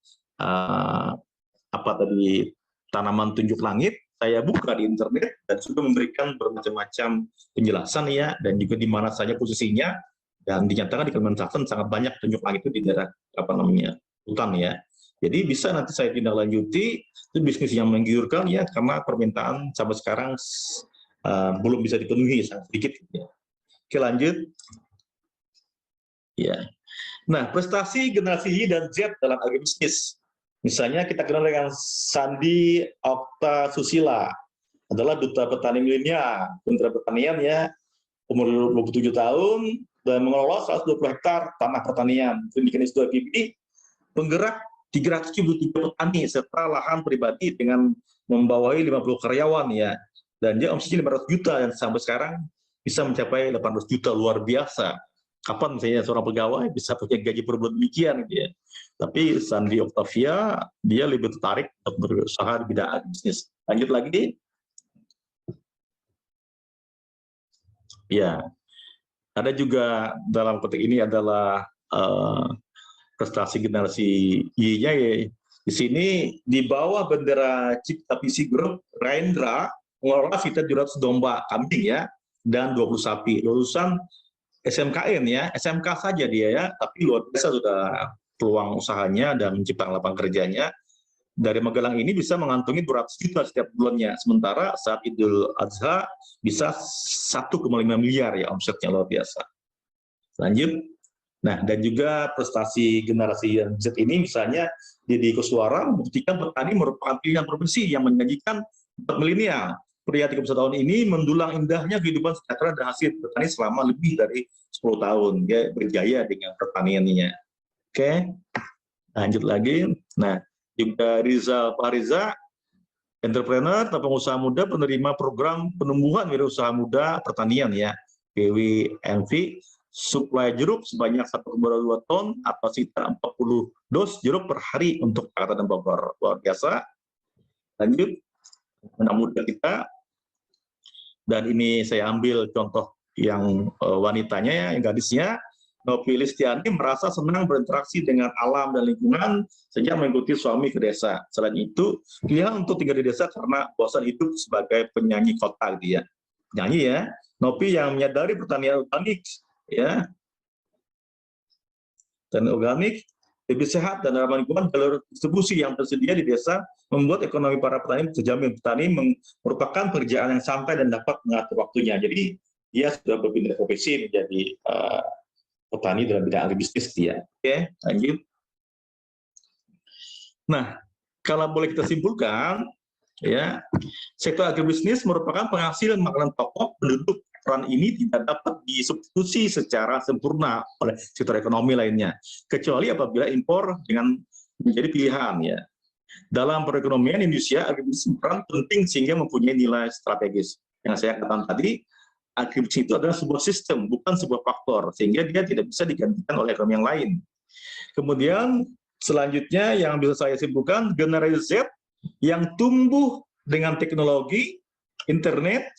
tanaman tunjuk langit. Saya buka di internet dan sudah memberikan bermacam-macam penjelasan ya, dan juga di mana saja posisinya, dan dinyatakan di Kalimantan sangat banyak tunjuk langit itu di daerah hutan ya. Jadi bisa nanti saya tindak lanjuti, itu bisnis yang menggiurkan ya, karena permintaan sampai sekarang belum bisa dipenuhi, sangat sedikit ya. Oke, lanjut. Ya. Nah, prestasi generasi Y dan Z dalam agribisnis. Misalnya kita kenal dengan Sandi Okta Susila, adalah duta petani milenial, Kementerian Pertanian ya, umur 27 tahun, dan mengelola 120 hektar tanah pertanian. Pendidikan S2 PhD, penggerak 373 petani, serta lahan pribadi dengan membawahi 50 karyawan ya. Dan dia omsetnya 500 juta, dan sampai sekarang bisa mencapai 800 juta, luar biasa. Kapan misalnya seorang pegawai bisa punya gaji per bulan demikian gitu ya. Tapi Sandi Octavia dia lebih tertarik untuk berusaha di bidang bisnis. Lanjut lagi. Ya, ada juga dalam konteks ini adalah prestasi generasi Y-nya ya. Di sini di bawah bendera Cipta Visi Group, Raindra mengelola sekitar 700 domba kambing ya, dan 20 sapi. Lulusan SMKN ya, SMK saja dia ya, tapi luar biasa sudah peluang usahanya dan menciptakan lapangan kerjanya. Dari Magelang ini bisa mengantongi 200 juta setiap bulannya, sementara saat Idul Adha bisa 1,5 miliar ya omsetnya, luar biasa. Lanjut. Nah, dan juga prestasi generasi Z ini misalnya Deddy Kuswara membuktikan petani merupakan pilihan profesi yang menjanjikan untuk milenial. Pria 31 tahun ini mendulang indahnya kehidupan sejahtera dan hasil petani selama lebih dari 10 tahun. Dia berjaya dengan pertaniannya. Oke, lanjut lagi. Nah, juga Rizal Fahriza, entrepreneur atau pengusaha muda penerima program penumbuhan wirausaha muda pertanian ya, PWMV, suplai jeruk sebanyak 1,2 ton atau sekitar 40 dos jeruk per hari untuk Jakarta dan Bogor. Luar biasa. Lanjut, anak muda kita. Dan ini saya ambil contoh yang wanitanya ya, yang gadisnya. Novi Listiani merasa senang berinteraksi dengan alam dan lingkungan sejak mengikuti suami ke desa. Selain itu, pilihan untuk tinggal di desa karena bosan hidup sebagai penyanyi kota gitu ya. Penyanyi ya, Novi yang menyadari pertanian organik ya, dan organik lebih sehat dan ramah lingkungan. Jalur distribusi yang tersedia di desa membuat ekonomi para petani terjamin. Petani merupakan pekerjaan yang santai dan dapat mengatur waktunya. Jadi dia sudah berpindah profesi menjadi petani dalam bidang agribisnis dia. Oke, lanjut. Nah, kalau boleh kita simpulkan, ya, sektor agribisnis merupakan penghasil makanan pokok penduduk. Peran ini tidak dapat disubstitusi secara sempurna oleh sektor ekonomi lainnya, kecuali apabila impor dengan menjadi pilihan. Ya, dalam perekonomian Indonesia, agribisnis berperan penting sehingga mempunyai nilai strategis. Yang saya katakan tadi, agribisnis itu adalah sebuah sistem, bukan sebuah faktor, sehingga dia tidak bisa digantikan oleh ekonomi yang lain. Kemudian selanjutnya yang bisa saya simpulkan, generasi Z yang tumbuh dengan teknologi, internet,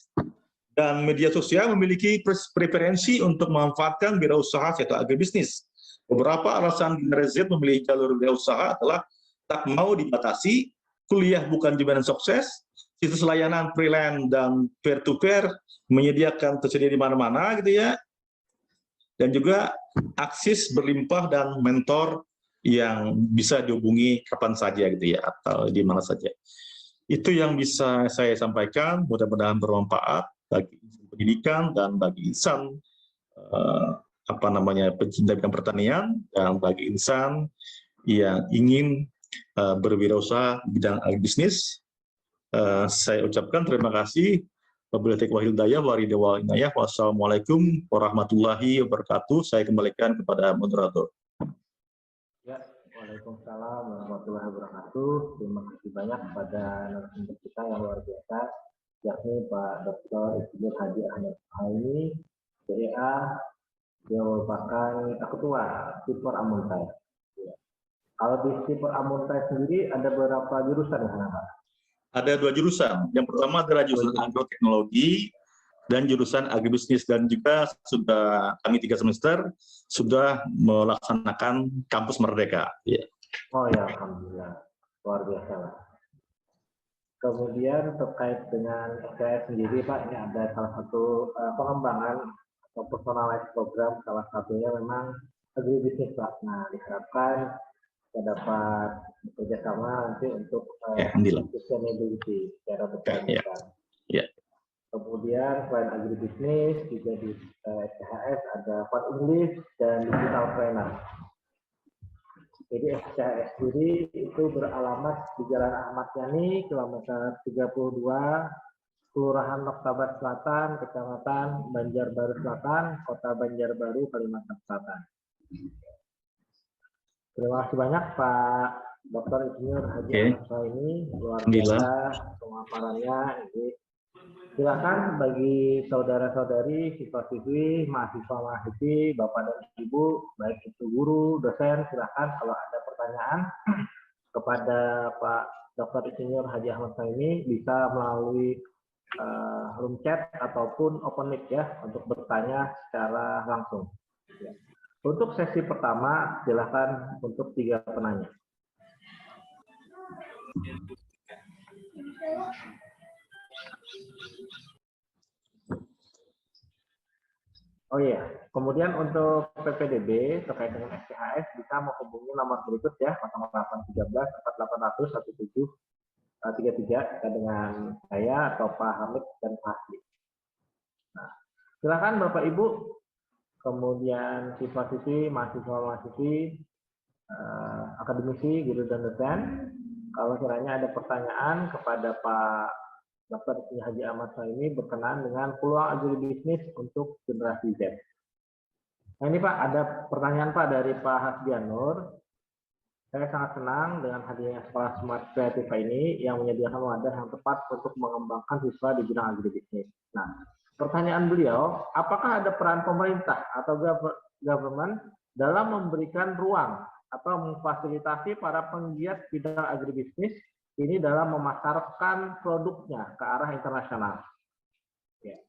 dan media sosial memiliki preferensi untuk memanfaatkan wirausaha sektor agribisnis. Beberapa alasan generasi Z memilih jalur wirausaha adalah tak mau dibatasi, kuliah bukan jaminan sukses, situs layanan freelance dan peer-to-peer menyediakan tersedia di mana-mana gitu ya, dan juga akses berlimpah dan mentor yang bisa dihubungi kapan saja gitu ya, atau di mana saja. Itu yang bisa saya sampaikan, mudah-mudahan bermanfaat bagi pendidikan dan bagi insan pencinta bidang pertanian, dan bagi insan yang ingin berwirausaha bidang agribisnis. Saya ucapkan terima kasih. Wabillahi taufiq wal hidayah, wassalamualaikum warahmatullahi wabarakatuh. Saya kembalikan kepada moderator. Ya, waalaikumsalam warahmatullahi wabarakatuh. Terima kasih banyak kepada narasumber kita yang luar biasa, yakni Pak Dr. Insinyur Haji Ahmad Suhaimi, CEA, yang merupakan ketua Sipor Amuntai. Ya. Kalau di Sipor Amuntai sendiri ada beberapa jurusan ya, Pak? Ada 2 jurusan. Yang pertama adalah jurusan agroteknologi dan jurusan agribisnis, dan juga sudah kami 3 semester sudah melaksanakan kampus merdeka. Ya. Oh ya, alhamdulillah, luar biasa Pak. Kemudian terkait dengan SKS sendiri Pak, ini ada salah satu pengembangan atau personalized program, salah satunya memang agribisnis Pak. Nah, diharapkan kita dapat bekerja sama nanti untuk sustainability secara berkelanjutan. Ya. Kemudian selain agribisnis juga di SCHS ada Fund English dan Digital Trainer. Jadi SCHS sendiri itu beralamat di Jalan Ahmad Yani, kilometer 32, Kelurahan Noktabar Selatan, Kecamatan Banjarbaru Selatan, Kota Banjarbaru, Kalimantan Selatan. Terima kasih banyak Pak Dr. Insinyur Haji Ahmad Suhaimi, luar biasa pemaparannya. Silakan bagi saudara-saudari, siswa-siswi, mahasiswa-mahasiswi, Bapak dan Ibu, baik itu guru, dosen, silakan kalau ada pertanyaan kepada Pak Dr. Insinyur Haji Ahmad Suhaimi bisa melalui room chat ataupun open mic ya untuk bertanya secara langsung. Ya. Untuk sesi pertama, silakan untuk 3 penanya. Oh iya, kemudian untuk PPDB terkait dengan SCHS bisa menghubungi nomor berikut ya, 0813 4800 1733 dengan saya atau Pak Hamid dan Pak Hasli. Nah, silakan Bapak Ibu, kemudian siswa-siswi, mahasiswa-mahasiswi, akademisi, guru dan dosen, kalau kiranya ada pertanyaan kepada Pak Dr. Insinyur Haji Ahmad Suhaimi berkenaan dengan peluang agribisnis untuk generasi Z. Nah ini Pak, ada pertanyaan Pak dari Pak Hasbian Nur. Saya sangat senang dengan hadirnya Sekolah Smart Kreatif ini yang menyediakan wadah yang tepat untuk mengembangkan siswa di bidang agribisnis. Nah, pertanyaan beliau, apakah ada peran pemerintah atau government dalam memberikan ruang atau memfasilitasi para penggiat bidang agribisnis ini dalam memasarkan produknya ke arah internasional? Ya.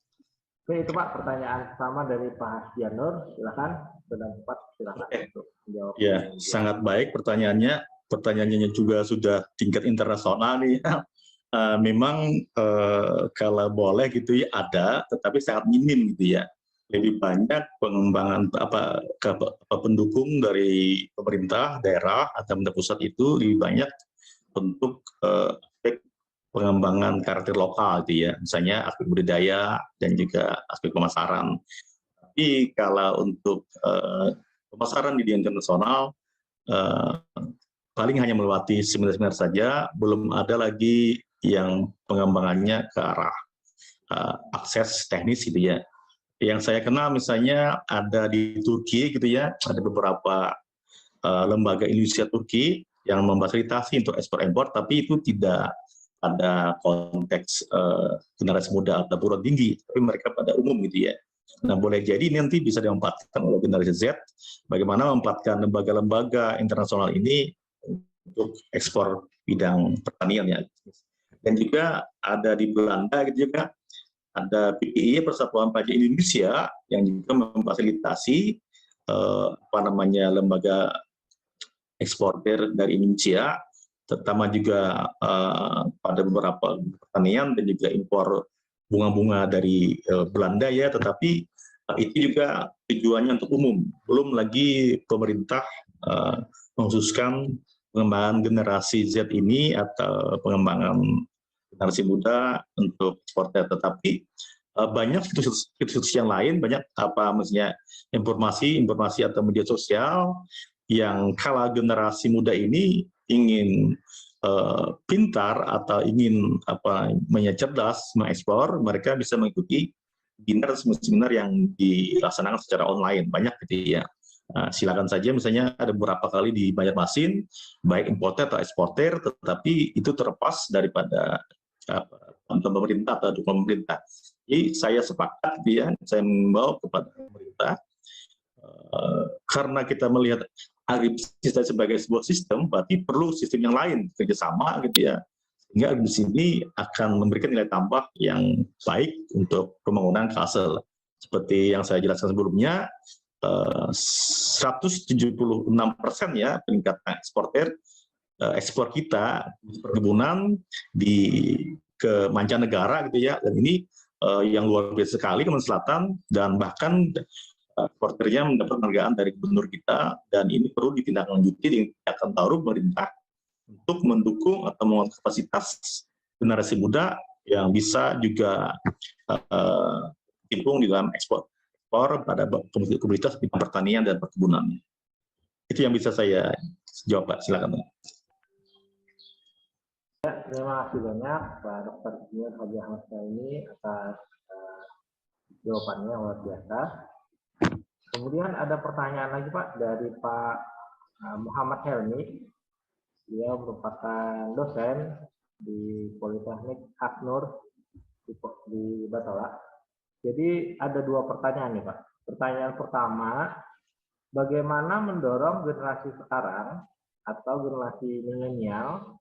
Oke, itu Pak pertanyaan pertama dari Pak Hasbianur. Silakan, dan cepat silakan untuk menjawab. Ya, sangat baik pertanyaannya. Pertanyaannya juga sudah tingkat internasional nih. Memang kalau boleh gitu ya ada, tetapi sangat minim gitu ya. Lebih banyak pengembangan pendukung dari pemerintah daerah atau pemerintah pusat itu lebih banyak untuk aspek pengembangan karakter lokal gitu ya, misalnya aspek budidaya dan juga aspek pemasaran. Tapi kalau untuk pemasaran di dunia internasional paling hanya melewati seminar-seminar saja, belum ada lagi yang pengembangannya ke arah akses teknis gitu ya. Yang saya kenal misalnya ada di Turki gitu ya, ada beberapa lembaga Indonesia Turki yang memfasilitasi untuk ekspor impor, tapi itu tidak pada konteks generasi muda atau perguruan tinggi, tapi mereka pada umum gitu ya. Nah, boleh jadi nanti bisa dimanfaatkan oleh generasi Z, bagaimana memanfaatkan lembaga-lembaga internasional ini untuk ekspor bidang pertanian ya. Dan juga ada di Belanda gitu juga, ada PPI, Persatuan Pajak Indonesia, yang juga memfasilitasi lembaga eksportir dari Indonesia, terutama juga pada beberapa pertanian dan juga impor bunga-bunga dari Belanda ya, tetapi itu juga tujuannya untuk umum. Belum lagi pemerintah mengkhususkan pengembangan generasi Z ini atau pengembangan generasi muda untuk eksportir, tetapi banyak situs yang lain, banyak maksudnya informasi atau media sosial yang kalau generasi muda ini ingin pintar atau ingin cerdas mengekspor, mereka bisa mengikuti seminar yang dilaksanakan secara online, banyak gitu ya. Silakan saja, misalnya ada beberapa kali di Banjarmasin, baik importer atau eksportir, tetapi itu terlepas daripada pemerintah atau dukungan pemerintah. Jadi saya sepakat ya, saya membawa kepada pemerintah karena kita melihat agribisnis sebagai sebuah sistem, berarti perlu sistem yang lain kerjasama gitu ya, sehingga di sini akan memberikan nilai tambah yang baik untuk pembangunan Kalsel. Seperti yang saya jelaskan sebelumnya, 176% ya peningkatan ekspor kita perkebunan ke mancanegara gitu ya, dan ini yang luar biasa sekali Kalimantan Selatan, dan bahkan eksporternya mendapat penghargaan dari gubernur kita, dan ini perlu ditindaklanjuti dengan kegiatan baru pemerintah untuk mendukung atau membangun kapasitas generasi muda yang bisa juga timpung di dalam ekspor pada komoditas di pertanian dan perkebunan. Itu yang bisa saya jawab, Pak. Silakan. Ya, terima kasih banyak Pak Dr. Insinyur Haji Ahmad Saini atas jawabannya luar biasa. Kemudian ada pertanyaan lagi Pak dari Pak Muhammad Helmi. Dia merupakan dosen di Politeknik Hasnur di Batola. Jadi ada dua pertanyaan nih Pak. Pertanyaan pertama, bagaimana mendorong generasi sekarang atau generasi milenial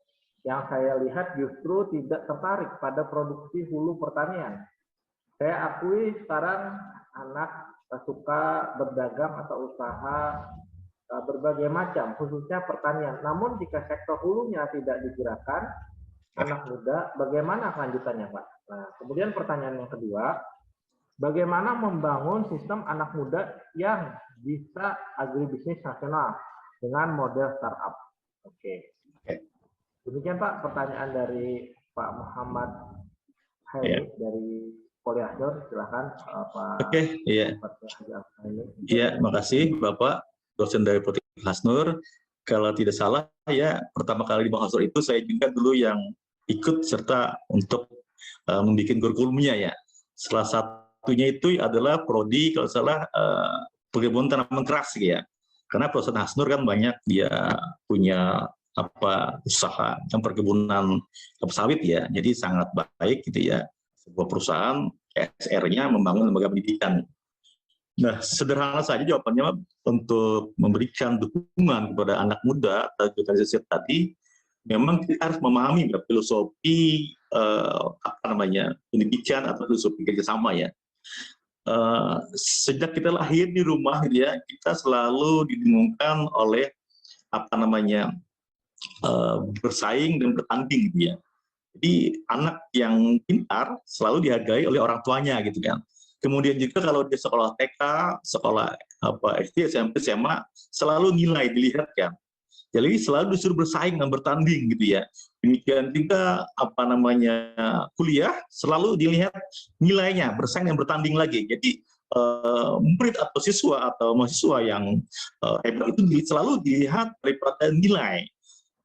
yang saya lihat justru tidak tertarik pada produksi hulu pertanian. Saya akui sekarang anak suka berdagang atau usaha berbagai macam, khususnya pertanian. Namun jika sektor hulunya tidak digerakkan, anak muda, bagaimana kelanjutannya Pak? Nah, kemudian pertanyaan yang kedua, bagaimana membangun sistem anak muda yang bisa agribisnis nasional dengan model startup? Oke. Demikian Pak pertanyaan dari Pak Muhammad Haini dari Poliasur. Silakan Pak. Oke, iya. Iya, makasih Bapak dosen dari Politeknik Hasnur. Kalau tidak salah ya, pertama kali di Hasnur itu saya juga dulu yang ikut serta untuk membuat kurikulumnya ya. Salah satunya itu adalah prodi kalau salah perkebunan tanaman keras ya. Karena perusahaan Hasnur kan banyak dia punya usaha yang perkebunan sawit ya, jadi sangat baik gitu ya sebuah perusahaan SR-nya membangun lembaga pendidikan. Nah, sederhana saja jawabannya untuk memberikan dukungan kepada anak muda atau generasi tadi, memang kita harus memahami filosofi pendidikan atau filosofi kerjasama ya. sejak kita lahir di rumah gitu ya, kita selalu didengungkan oleh apa namanya bersaing dan bertanding gitu ya. Jadi anak yang pintar selalu dihargai oleh orang tuanya gitu kan. Kemudian juga kalau dia sekolah TK, sekolah SD, SMP, SMA, selalu nilai dilihat kan. Jadi selalu disuruh bersaing dan bertanding gitu ya. Demikian juga apa namanya kuliah selalu dilihat nilainya, bersaing dan bertanding lagi. Jadi murid atau siswa atau mahasiswa yang hebat itu selalu dilihat daripada nilai.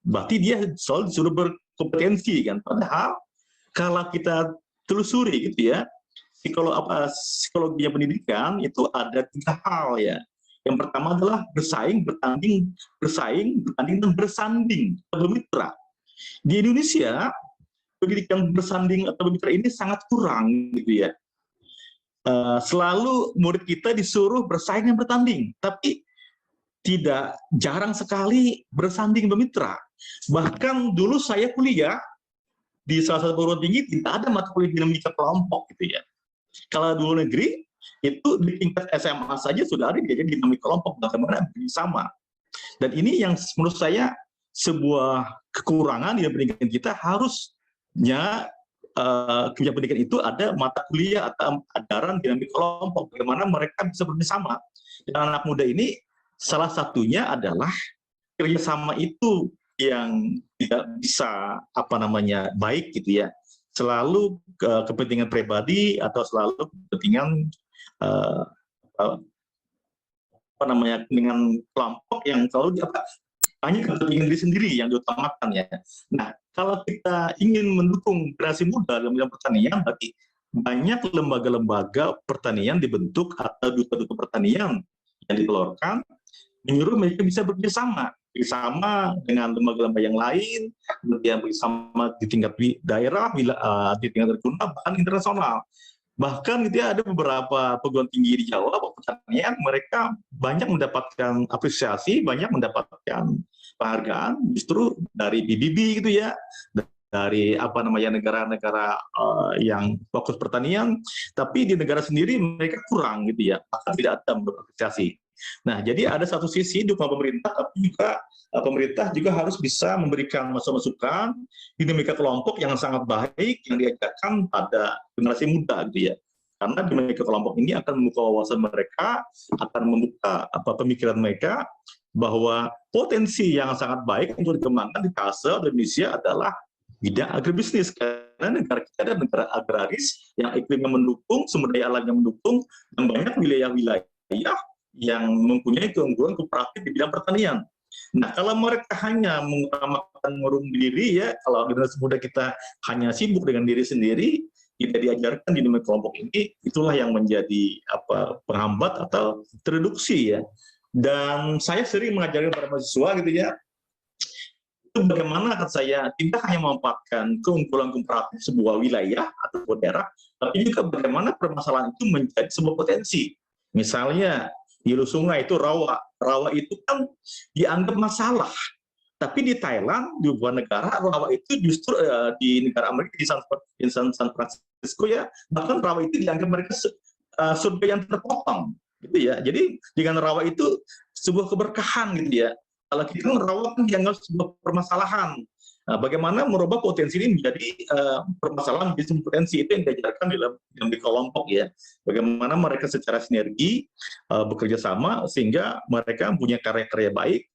Berarti dia selalu disuruh berkompetensi kan. Padahal kalau kita telusuri gitu ya, psikologi pendidikan itu ada 3 hal ya. Yang pertama adalah bersaing, bertanding, dan bersanding atau bermitra. Di Indonesia, pendidikan bersanding atau bermitra ini sangat kurang gitu ya. Selalu murid kita disuruh bersaing dan bertanding, tapi tidak jarang sekali bersanding bermitra. Bahkan dulu saya kuliah di salah satu perguruan tinggi tidak ada mata kuliah dinamika kelompok gitu ya. Kalau di luar negeri itu di tingkat SMA saja sudah ada jadi dinamika kelompok bagaimana bersama. Dan ini yang menurut saya sebuah kekurangan di pendidikan kita, harusnya kebijakan pendidikan itu ada mata kuliah atau ajaran dinamika kelompok bagaimana mereka bisa bersama. Dan anak muda ini salah satunya adalah kerjasama itu yang tidak bisa apa namanya baik gitu ya, selalu kepentingan pribadi atau selalu kepentingan apa namanya dengan kelompok yang selalu hanya kepentingan diri sendiri yang diutamakan ya. Nah kalau kita ingin mendukung generasi muda dalam bidang pertanian, berarti banyak lembaga-lembaga pertanian dibentuk atau duta-duta pertanian yang dikeluarkan menyuruh mereka bisa bekerjasama dengan lembaga-lembaga yang lain, kemudian bersama di tingkat daerah, di tingkat regional, bahkan internasional. Bahkan gitu ya, ada beberapa perguruan tinggi di Jawa pertanian, mereka banyak mendapatkan apresiasi, banyak mendapatkan penghargaan justru dari PBB gitu ya, dari apa namanya negara-negara yang fokus pertanian, tapi di negara sendiri mereka kurang gitu ya, bahkan tidak ada apresiasi. Nah, jadi ada satu sisi dukungan pemerintah, tapi juga pemerintah juga harus bisa memberikan masukan-masukan dinamika kelompok yang sangat baik yang diajarkan pada generasi muda gitu ya. Karena dinamika kelompok ini akan membuka wawasan mereka, akan membuka pemikiran mereka bahwa potensi yang sangat baik untuk dikembangkan di Kalsel Indonesia adalah bidang agribisnis, karena negara kita adalah negara agraris yang iklimnya mendukung, sumber daya alam yang mendukung, dan banyak wilayah-wilayah yang mempunyai keunggulan kooperatif di bidang pertanian. Nah, kalau mereka hanya mengutamakan ngurung diri ya, kalau generasi muda kita hanya sibuk dengan diri sendiri, tidak diajarkan di dalam kelompok ini, itulah yang menjadi penghambat atau tereduksi ya. Dan saya sering mengajarkan para mahasiswa gitu ya, itu bagaimana saya tidak hanya memanfaatkan keunggulan kooperatif sebuah wilayah atau daerah, tapi juga bagaimana permasalahan itu menjadi sebuah potensi. Misalnya di hulu sungai itu rawa itu kan dianggap masalah, tapi di Thailand, di beberapa negara, rawa itu justru di negara Amerika di San Francisco ya, bahkan rawa itu dianggap mereka surga yang terpotong gitu ya. Jadi dengan rawa itu sebuah keberkahan gitu ya. Kalau kita rawa kan dianggap sebuah permasalahan. Nah, bagaimana merubah potensi ini menjadi permasalahan bisnis potensi, itu yang diajarkan dalam kelompok ya. Bagaimana mereka secara sinergi bekerja sama sehingga mereka punya karya-karya baik.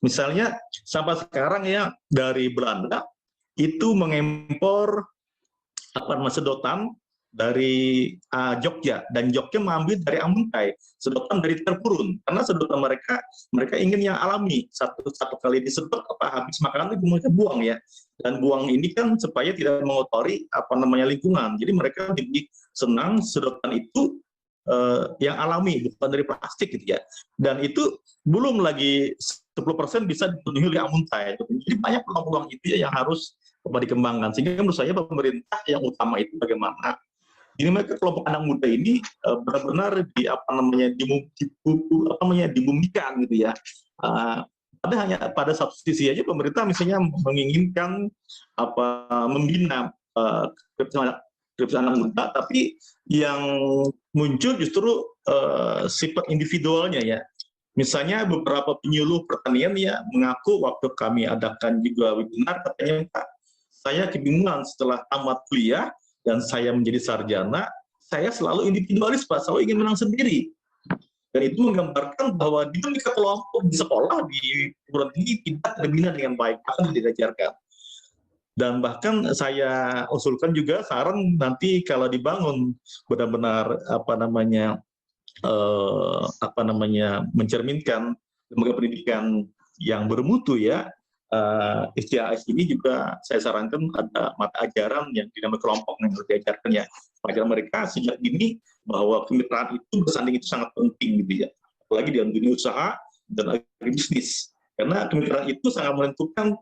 Misalnya sampai sekarang ya dari Belanda itu mengimpor sedotan dari Jogja, dan Jogja mengambil dari Amuntai, sedotan dari terpurun, karena sedotan mereka ingin yang alami, satu kali disedot habis makanan itu mereka buang ya, dan buang ini kan supaya tidak mengotori lingkungan, jadi mereka lebih senang sedotan itu yang alami, bukan dari plastik gitu ya, dan itu belum lagi 10% bisa dipenuhi oleh Amuntai, jadi banyak peluang-peluang itu ya yang harus dikembangkan, sehingga menurut saya pemerintah yang utama itu bagaimana ini mereka kelompok anak muda ini benar-benar dibumikan gitu ya. Pada satu sisi aja pemerintah misalnya menginginkan membina representasi anak muda, tapi yang muncul justru sifat individualnya ya. Misalnya beberapa penyuluh pertanian ya mengaku waktu kami adakan juga webinar, katanya Pak, saya kebingungan setelah tamat kuliah dan saya menjadi sarjana, saya selalu individualis Pak, selalu ingin menang sendiri. Dan itu menggambarkan bahwa dinamika kelompok di sekolah, di perguruan tinggi tidak terbina dengan baik, akan tidak diajarkan. Dan bahkan saya usulkan juga saran nanti kalau dibangun benar-benar mencerminkan lembaga pendidikan yang bermutu ya, SCAS ini juga saya sarankan ada mata ajaran yang dinamika kelompok yang harus diajarkan ya, agar mereka sejak dini bahwa kemitraan itu bersanding itu sangat penting gitu ya, apalagi dalam dunia usaha dan agribisnis, karena kemitraan itu sangat menentukan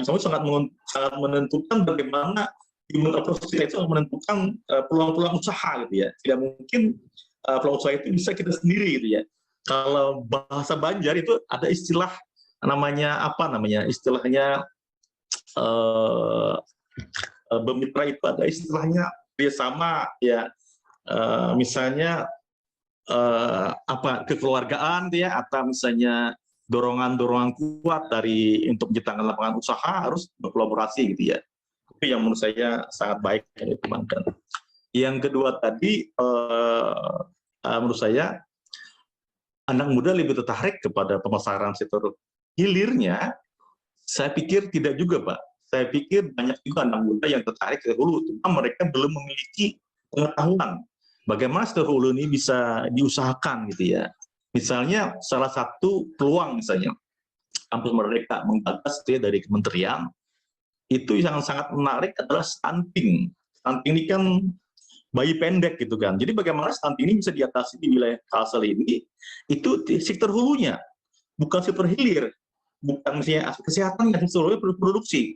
sangat menentukan bagaimana human approach itu menentukan peluang-peluang usaha gitu ya. Tidak mungkin peluang usaha itu bisa kita sendiri gitu ya. Kalau bahasa Banjar itu ada istilah istilahnya bermitra itu ada istilahnya bersama ya, misalnya kekeluargaan ya, atau misalnya dorongan kuat untuk menciptakan lapangan usaha harus berkolaborasi gitu ya. Itu yang menurut saya sangat baik yang dikembangkan. Yang kedua tadi menurut saya anak muda lebih tertarik kepada pemasaran sektor hilirnya. Saya pikir tidak juga Pak. Saya pikir banyak juga anak muda yang tertarik ke hulu, cuma mereka belum memiliki pengetahuan bagaimana sektor hulu ini bisa diusahakan gitu ya. Misalnya salah satu peluang misalnya Kampus Merdeka menggagas dari kementerian itu yang sangat menarik adalah stunting. Stunting ini kan bayi pendek gitu kan. Jadi bagaimana stunting ini bisa diatasi di wilayah Kalsel ini, itu di sektor hulunya, bukan sektor hilir, bukan misalnya aspek kesehatan, yang sektor hulunya produksi.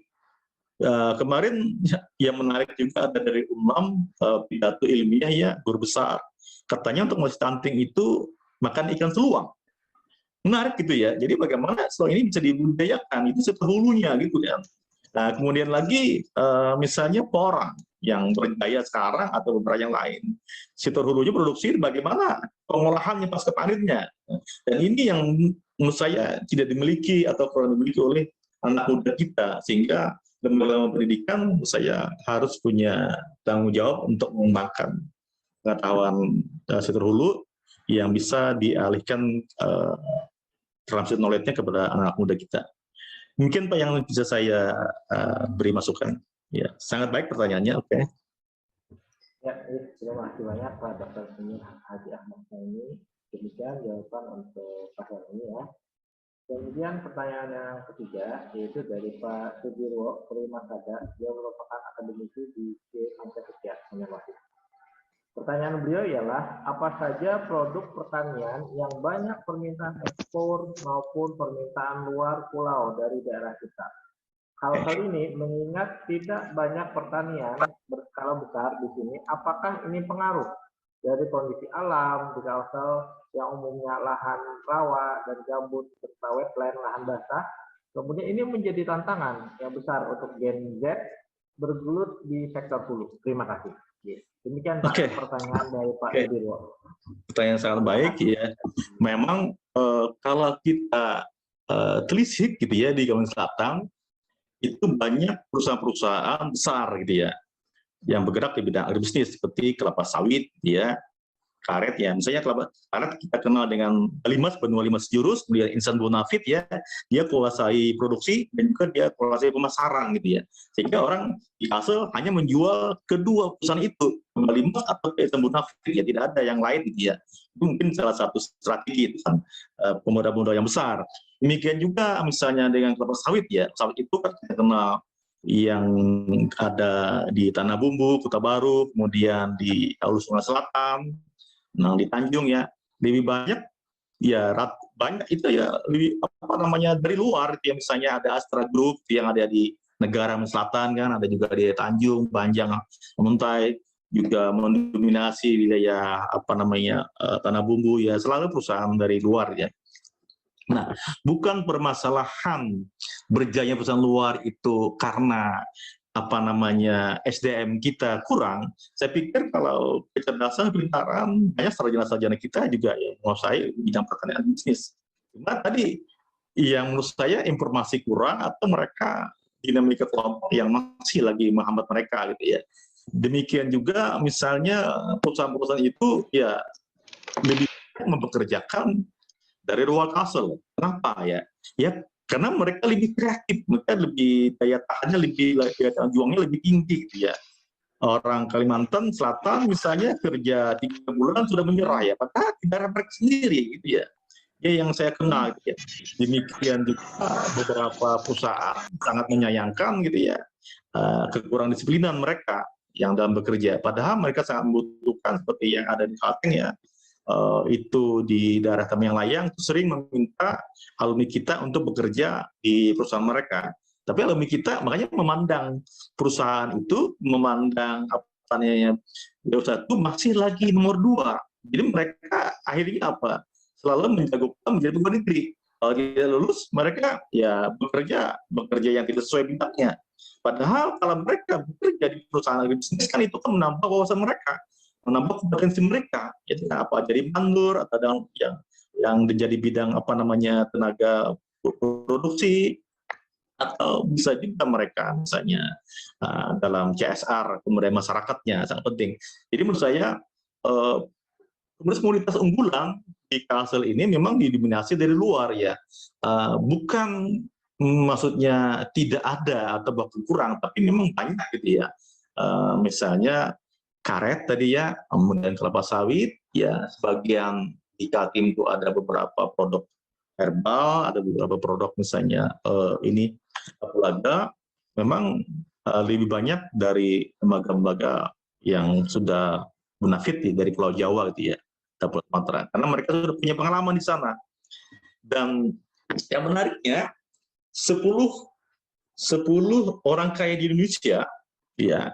Kemarin yang menarik juga ada dari UNAM, pidato ilmiah ya, guru besar. Katanya untuk mengatasi stunting itu makan ikan seluang. Menarik gitu ya. Jadi bagaimana seluang ini bisa dibudidayakan, itu sektor hulunya gitu kan. Nah, kemudian lagi misalnya porang yang berjaya sekarang atau beberapa yang lain. Sektor hulunya produksi, bagaimana pengolahannya pasca panennya. Dan ini yang menurut saya tidak dimiliki atau kurang dimiliki oleh anak muda kita, sehingga lembaga pendidikan menurut saya harus punya tanggung jawab untuk mengembangkan pengetahuan sektor hulu yang bisa dialihkan transit knowledge-nya kepada anak muda kita. Mungkin Pak yang bisa saya beri masukan. Ya, sangat baik pertanyaannya. Oke. Ya, terima kasih banyak Pak Dr. Senior Haji Ahmad Saini. Demikian jawaban untuk pasal ini ya. Kemudian pertanyaan yang ketiga yaitu dari Pak Sudirwo Primasada. Dia merupakan akademisi di Kementerian Pertanian. Pertanyaan beliau ialah, apa saja produk pertanian yang banyak permintaan ekspor maupun permintaan luar pulau dari daerah kita? Hal ini mengingat tidak banyak pertanian berskala besar di sini, apakah ini pengaruh dari kondisi alam di kawasan yang umumnya lahan rawa dan gambut serta wetland, lahan basah? Kemudian ini menjadi tantangan yang besar untuk Gen Z bergelut di sektor hulu. Terima kasih. Demikian pertanyaan dari Pak Sudirwo. Pertanyaan sangat baik ya. Memang kalau kita telisik gitu ya di Kalimantan Selatan itu banyak perusahaan-perusahaan besar gitu ya yang bergerak di bidang agribisnis seperti kelapa sawit ya, karet ya. Misalnya karet kita kenal dengan Limas, benua Limas Jurus, kemudian Insan Bonafit ya, dia kuasai produksi dan juga dia kuasai pemasaran gitu ya. Sehingga orang di Kalsel hanya menjual kedua perusahaan itu, Limas atau Insan Bonafit ya, tidak ada yang lain gitu ya. Itu mungkin salah satu strategi itu kan pemuda-pemuda yang besar. Demikian juga misalnya dengan kelapa sawit ya, sawit itu kan kita kenal yang ada di Tanah Bumbu, Kota Baru, kemudian di Hulu Sungai Selatan, nah di Tanjung ya, lebih banyak ya banyak itu ya lebih dari luar ya, misalnya ada Astra Group yang ada di negara selatan kan, ada juga di Tanjung, Banjang, Muntai juga mendominasi wilayah Tanah Bumbu ya, selalu perusahaan dari luar ya. Nah, bukan permasalahan berjaya perusahaan luar itu karena SDM kita kurang, saya pikir kalau kecerdasan, kepintaran, banyak sarjana-sarjana kita juga yang menguasai bidang pertanian bisnis. Cuma tadi yang menurut saya informasi kurang atau mereka dinamika kelompok yang masih lagi menghambat mereka gitu ya. Demikian juga misalnya perusahaan-perusahaan itu ya lebih mempekerjakan dari ruang kasel. Kenapa ya? Ya karena mereka lebih kreatif, mereka lebih daya tahannya daya tahan juangnya lebih tinggi gitu ya. Orang Kalimantan Selatan misalnya kerja 3 bulan sudah menyerah ya, padahal di daerah mereka sendiri gitu ya. Ya yang saya kenal gitu ya. Demikian juga beberapa perusahaan sangat menyayangkan gitu ya kekurang disiplinan mereka yang dalam bekerja. Padahal mereka sangat membutuhkan seperti yang ada di Kalteng ya. Itu di daerah Tamiang Layang itu sering meminta alumni kita untuk bekerja di perusahaan mereka. Tapi alumni kita makanya memandang perusahaan itu, memandang perusahaan itu masih lagi nomor 2. Jadi mereka akhirnya apa? Selalu menjagokan menjadi pegawai negeri. Kalau tidak lulus, mereka ya bekerja yang tidak sesuai bidangnya. Padahal kalau mereka bekerja di perusahaan agribisnis kan itu kan menambah wawasan mereka, menambah kompetensi mereka, jadi apa jadi mandur atau yang menjadi bidang tenaga produksi, atau bisa juga mereka misalnya dalam CSR kemudian masyarakatnya sangat penting. Jadi menurut saya komunitas unggulan di Kalsel ini memang didominasi dari luar ya, bukan maksudnya tidak ada atau bahkan kurang, tapi memang banyak gitu ya. Misalnya karet tadi ya, kemudian kelapa sawit, ya sebagian di Kaltim itu ada beberapa produk herbal, ada beberapa produk misalnya ini kapulaga, memang lebih banyak dari lembaga-lembaga yang sudah munafid dari Pulau Jawa gitu ya, Pulau Sumatera, karena mereka sudah punya pengalaman di sana. Dan yang menariknya 10 orang kaya di Indonesia, ya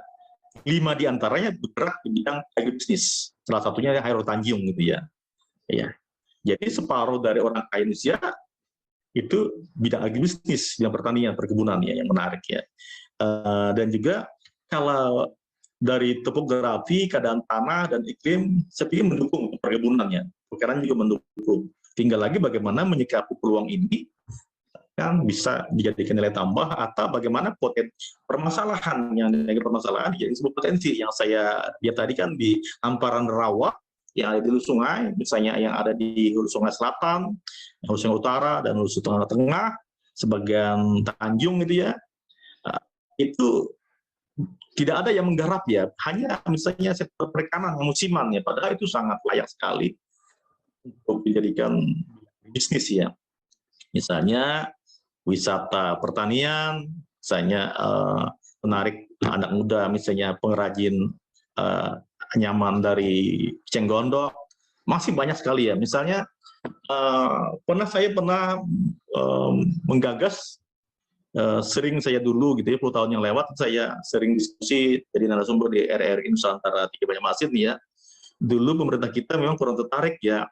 5 diantaranya bergerak di bidang agribisnis. Salah satunya Hairul Tanjung gitu ya. Ya. Jadi separuh dari orang kaya Indonesia itu bidang agribisnis, bidang pertanian, perkebunan ya, yang menarik ya. Dan juga kalau dari topografi, keadaan tanah dan iklim, saya pikir mendukung perkebunannya. Perkebunan juga mendukung. Tinggal lagi bagaimana menyikapi peluang ini kan bisa dijadikan nilai tambah, atau bagaimana permasalahan jadi sebuah potensi yang saya lihat tadi kan di hamparan rawa yang ada di hulu sungai, misalnya yang ada di hulu sungai selatan, hulu sungai utara, dan hulu sungai tengah, sebagian tanjung gitu ya, itu tidak ada yang menggarap ya, hanya misalnya sektor perikanan musiman ya, padahal itu sangat layak sekali untuk dijadikan bisnis ya. Misalnya wisata pertanian, misalnya menarik anak muda, misalnya pengrajin anyaman dari cenggondok, masih banyak sekali ya. Misalnya saya pernah menggagas, sering saya dulu gitu ya, 10 tahun yang lewat saya sering diskusi jadi narasumber di RRI Nusantara 3 Banjarmasin ya. Dulu pemerintah kita memang kurang tertarik ya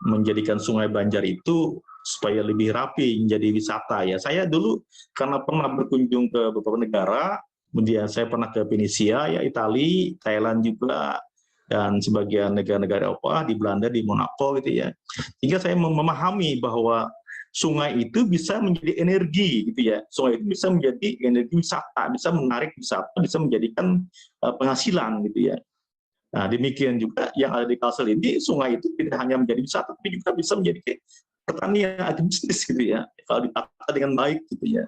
menjadikan Sungai Banjar itu supaya lebih rapi menjadi wisata ya. Saya dulu karena pernah berkunjung ke beberapa negara, kemudian saya pernah ke Venesia ya, Italia, Thailand juga, dan sebagian negara-negara Eropa, di Belanda, di Monaco gitu ya. Sehingga saya memahami bahwa sungai itu bisa menjadi energi gitu ya. Sungai itu bisa menjadi energi wisata, bisa menarik wisata, bisa menjadikan penghasilan gitu ya. Nah, demikian juga yang ada di Kalsel ini, sungai itu tidak hanya menjadi wisata, tapi juga bisa menjadi pertanian agribisnis gitu ya, kalau ditata dengan baik gitu ya,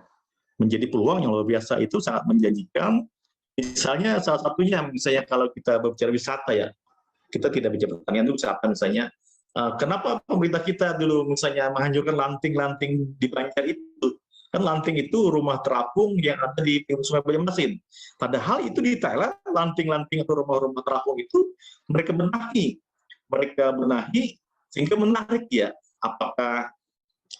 menjadi peluang yang luar biasa, itu sangat menjanjikan. Misalnya salah satunya, misalnya kalau kita berbicara wisata ya, kita tidak bicara pertanian itu wisata misalnya. Kenapa pemerintah kita dulu misalnya menghancurkan lanting-lanting di Banjar itu? Kan lanting itu rumah terapung yang ada di pinggir Sungai Banjarmasin. Padahal itu di Thailand, lanting-lanting atau rumah-rumah terapung itu mereka benahi sehingga menarik ya. Apakah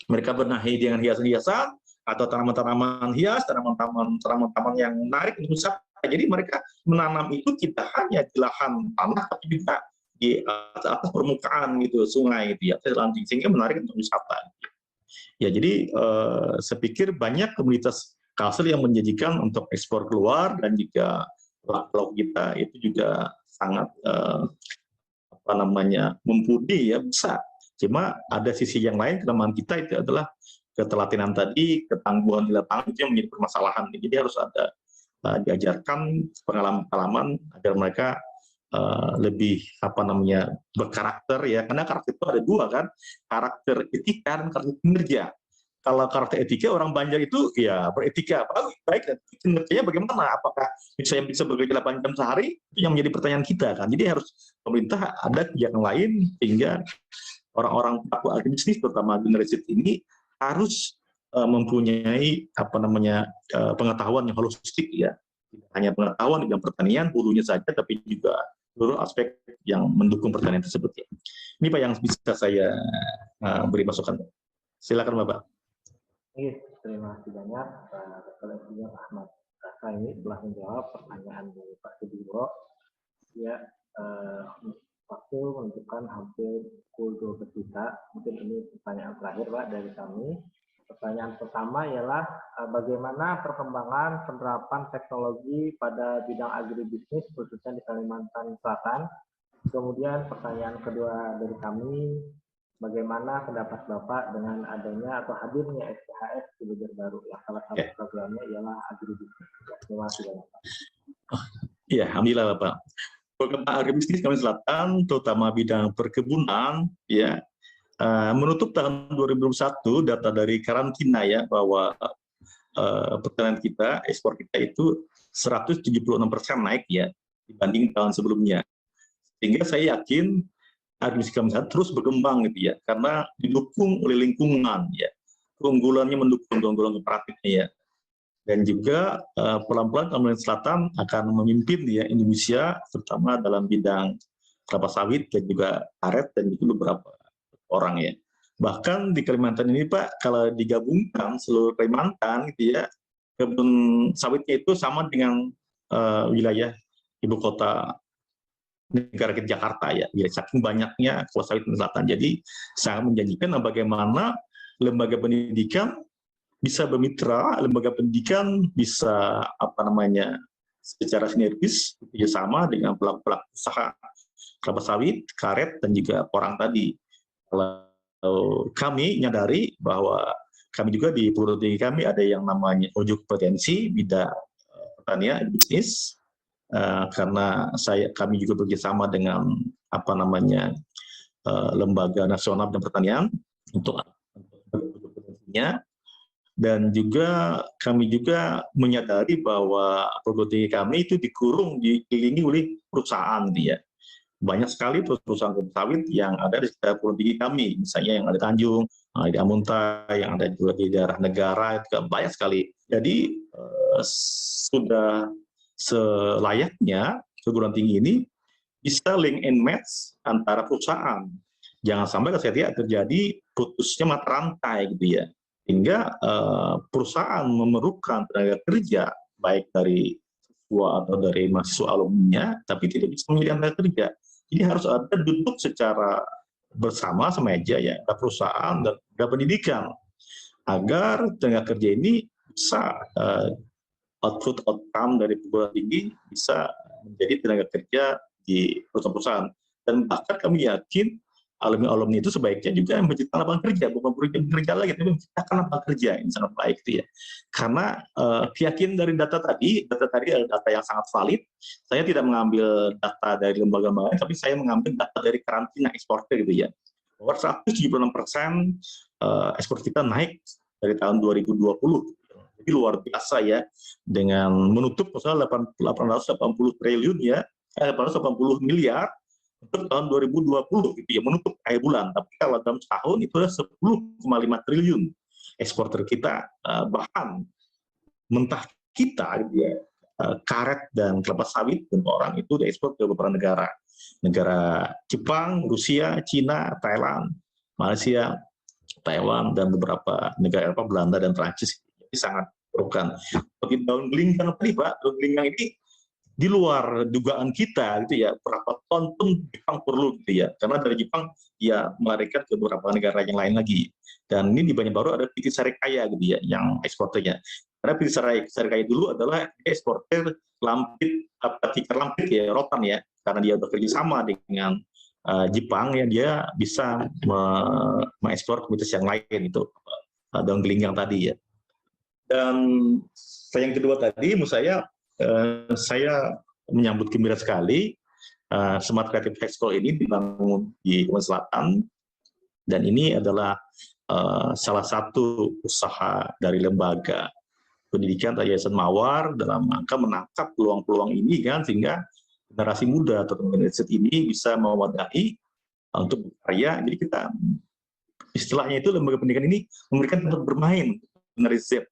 mereka benahi dengan hiasan-hiasan atau tanaman-tanaman hias, tanaman-tanaman yang menarik untuk wisata. Jadi mereka menanam itu tidak hanya di lahan tanah, tapi juga di atas permukaan gitu, sungai gitu ya, lanting, sehingga menarik untuk wisata. Ya, jadi saya pikir banyak komunitas hasil yang menjanjikan untuk ekspor keluar, dan juga lauk kita itu juga sangat mumpuni ya, bisa. Cuma ada sisi yang lain, kelemahan kita itu adalah ketelatinan tadi, ketangguhan di lapangan itu yang menjadi permasalahan. Jadi harus ada diajarkan pengalaman-pengalaman agar mereka lebih berkarakter ya, karena karakter itu ada dua kan, karakter etika dan karakter kinerja. Kalau karakter etika, orang Banjar itu ya beretika baik, dan kinerjanya bagaimana, apakah bisa bekerja 8 jam sehari, itu yang menjadi pertanyaan kita kan. Jadi harus pemerintah ada kebijakan lain sehingga orang-orang pelaku agribisnis terutama generasi ini harus mempunyai pengetahuan yang holistik ya, tidak hanya pengetahuan di bidang pertanian hulunya saja, tapi juga seluruh aspek yang mendukung pertanian tersebut ya. Ini Pak yang bisa saya beri masukan. Silakan Bapak. Terima kasih banyak Dr. Insinyur Ahmad Rasa ini telah menjawab pertanyaan dari Pak Sudiro. Ya, waktu menunjukkan hampir pukul 12 kita. Mungkin ini pertanyaan terakhir Pak dari kami. Pertanyaan pertama ialah bagaimana perkembangan penerapan teknologi pada bidang agribisnis khususnya di Kalimantan Selatan. Kemudian pertanyaan kedua dari kami, bagaimana pendapat Bapak dengan adanya atau hadirnya SPHS di Banjarbaru yang salah satu programnya ialah agribisnis. Terima kasih banyak Pak. Iya, alhamdulillah Bapak. Program agribisnis Kalimantan Selatan, terutama bidang perkebunan, ya, menutup tahun 2021 data dari karantina ya, bahwa pertanian kita, ekspor kita itu 176% naik ya dibanding tahun sebelumnya. Sehingga saya yakin agribisnis Kalimantan terus berkembang gitu ya, karena didukung oleh lingkungan ya, keunggulannya mendukung keunggulan kooperatifnya ya, dan juga pelan-pelan Kalimantan Selatan akan memimpin ya Indonesia, terutama dalam bidang kelapa sawit dan juga karet dan juga beberapa orang ya. Bahkan di Kalimantan ini Pak, kalau digabungkan seluruh Kalimantan gitu ya, kebun sawitnya itu sama dengan wilayah ibu kota negara kita Jakarta ya, saking banyaknya kelapa sawit di selatan. Jadi sangat menjanjikan bagaimana lembaga pendidikan bisa bermitra, lembaga pendidikan bisa secara sinergis bekerjasama dengan pelaku-pelaku usaha kelapa sawit, karet, dan juga orang tadi. Kalau kami nyadari bahwa kami juga di perguruan tinggi kami ada yang namanya ujuk potensi bidang pertanian bisnis. Karena kami juga bekerjasama dengan lembaga nasional dan pertanian untuk potensinya, dan juga kami juga menyadari bahwa perguruan tinggi kami itu dikelilingi oleh perusahaan dia. Banyak sekali perusahaan kelapa sawit yang ada di sekitar perguruan tinggi kami, misalnya yang ada di Tanjung, di Amuntai, yang ada juga di daerah negara, itu banyak sekali. Jadi sudah selayaknya perguruan tinggi ini bisa link and match antara perusahaan. Jangan sampai terjadi putusnya mata rantai gitu ya. Hingga perusahaan memerlukan tenaga kerja baik dari siswa atau dari mahasiswa alumninya, tapi tidak bisa memilih tenaga kerja. Jadi harus ada duduk secara bersama semeja ya, ada perusahaan dan ada pendidikan, agar tenaga kerja ini bisa outcome dari perguruan tinggi bisa menjadi tenaga kerja di perusahaan-perusahaan. Dan bahkan kami yakin alumni-alumni itu sebaiknya juga menciptakan lapangan kerja, bukan bekerja lagi, tapi menciptakan lapangan kerja. Ini sangat baik itu ya. Karena keyakinan dari data tadi adalah data yang sangat valid. Saya tidak mengambil data dari lembaga-lembaga, tapi saya mengambil data dari karantina eksportir gitu ya. Bahwa 176% ekspor kita naik dari tahun 2020. Jadi luar biasa ya, dengan menutup misalnya 880 triliun ya, 880 miliar untuk tahun 2020 gitu ya, menutup akhir bulan. Tapi kalau dalam setahun itu ada 10,5 triliun eksporter kita, bahkan mentah kita gitu ya, karet dan kelapa sawit dan orang itu diekspor ke beberapa negara Jepang, Rusia, Cina, Thailand, Malaysia, Taiwan, dan beberapa negara Eropa, Belanda dan Prancis. Jadi sangat bukan. Bagi daun gelinggang tadi Pak, daun gelinggang ini di luar dugaan kita gitu ya, berapa ton pun Jepang perlu gitu ya, karena dari Jepang ya melarikan ke beberapa negara yang lain lagi. Dan ini di Banjarbaru ada PT Sarikaya gitu ya, yang eksporternya. Karena Pisarkaya dulu adalah eksportir lampit, tikar lampit ya, rotan ya, karena dia bekerja sama dengan Jepang ya, dia bisa mengekspor komoditas yang lain itu daun gelinggang tadi ya. Dan yang kedua tadi, menurut saya menyambut gembira sekali Smart Creative High School ini dibangun di Kalimantan Selatan, dan ini adalah salah satu usaha dari lembaga pendidikan Yayasan Mawar dalam rangka menangkap peluang-peluang ini kan, sehingga generasi muda atau generasi ini bisa mewadahi untuk berkarya. Jadi kita istilahnya itu lembaga pendidikan ini memberikan tempat bermain generasi Z,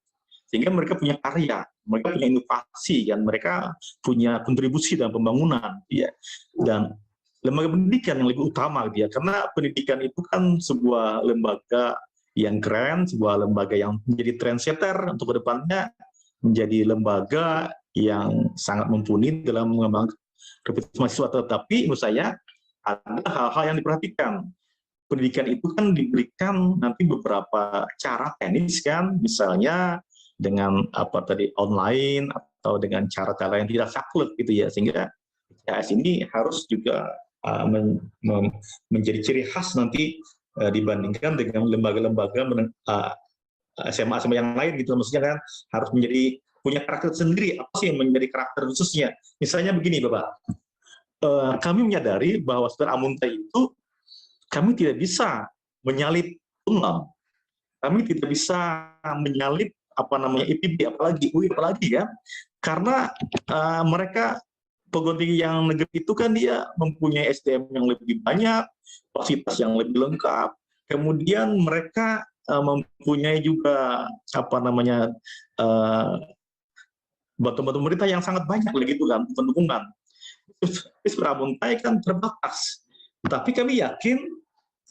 sehingga mereka punya karya, mereka punya inovasi, dan mereka punya kontribusi dalam pembangunan, ya. Dan lembaga pendidikan yang lebih utama, dia karena pendidikan itu kan sebuah lembaga yang keren, sebuah lembaga yang menjadi trendsetter untuk kedepannya, menjadi lembaga yang sangat mumpuni dalam mengembangkan kapasitas mahasiswa. Tetapi menurut saya ada hal-hal yang diperhatikan. Pendidikan itu kan diberikan nanti beberapa cara teknis kan, misalnya dengan online atau dengan cara-cara yang tidak saklek gitu ya, sehingga PCHS ini harus juga menjadi ciri khas nanti dibandingkan dengan lembaga-lembaga SMA yang lain gitu. Maksudnya kan harus punya karakter sendiri. Apa sih yang menjadi karakter khususnya? Misalnya begini Bapak, kami menyadari bahwa Saudara Amuntai itu kami tidak bisa menyalip UNAM, kami tidak bisa menyalip IPB, apalagi UI, apalagi ya, karena mereka perguruan tinggi yang negeri itu kan dia mempunyai SDM yang lebih banyak, fasilitas yang lebih lengkap, kemudian mereka mempunyai juga bantuan pemerintah yang sangat banyak begitu kan, dukungan. Terus Amuntai kan terbatas, tapi kami yakin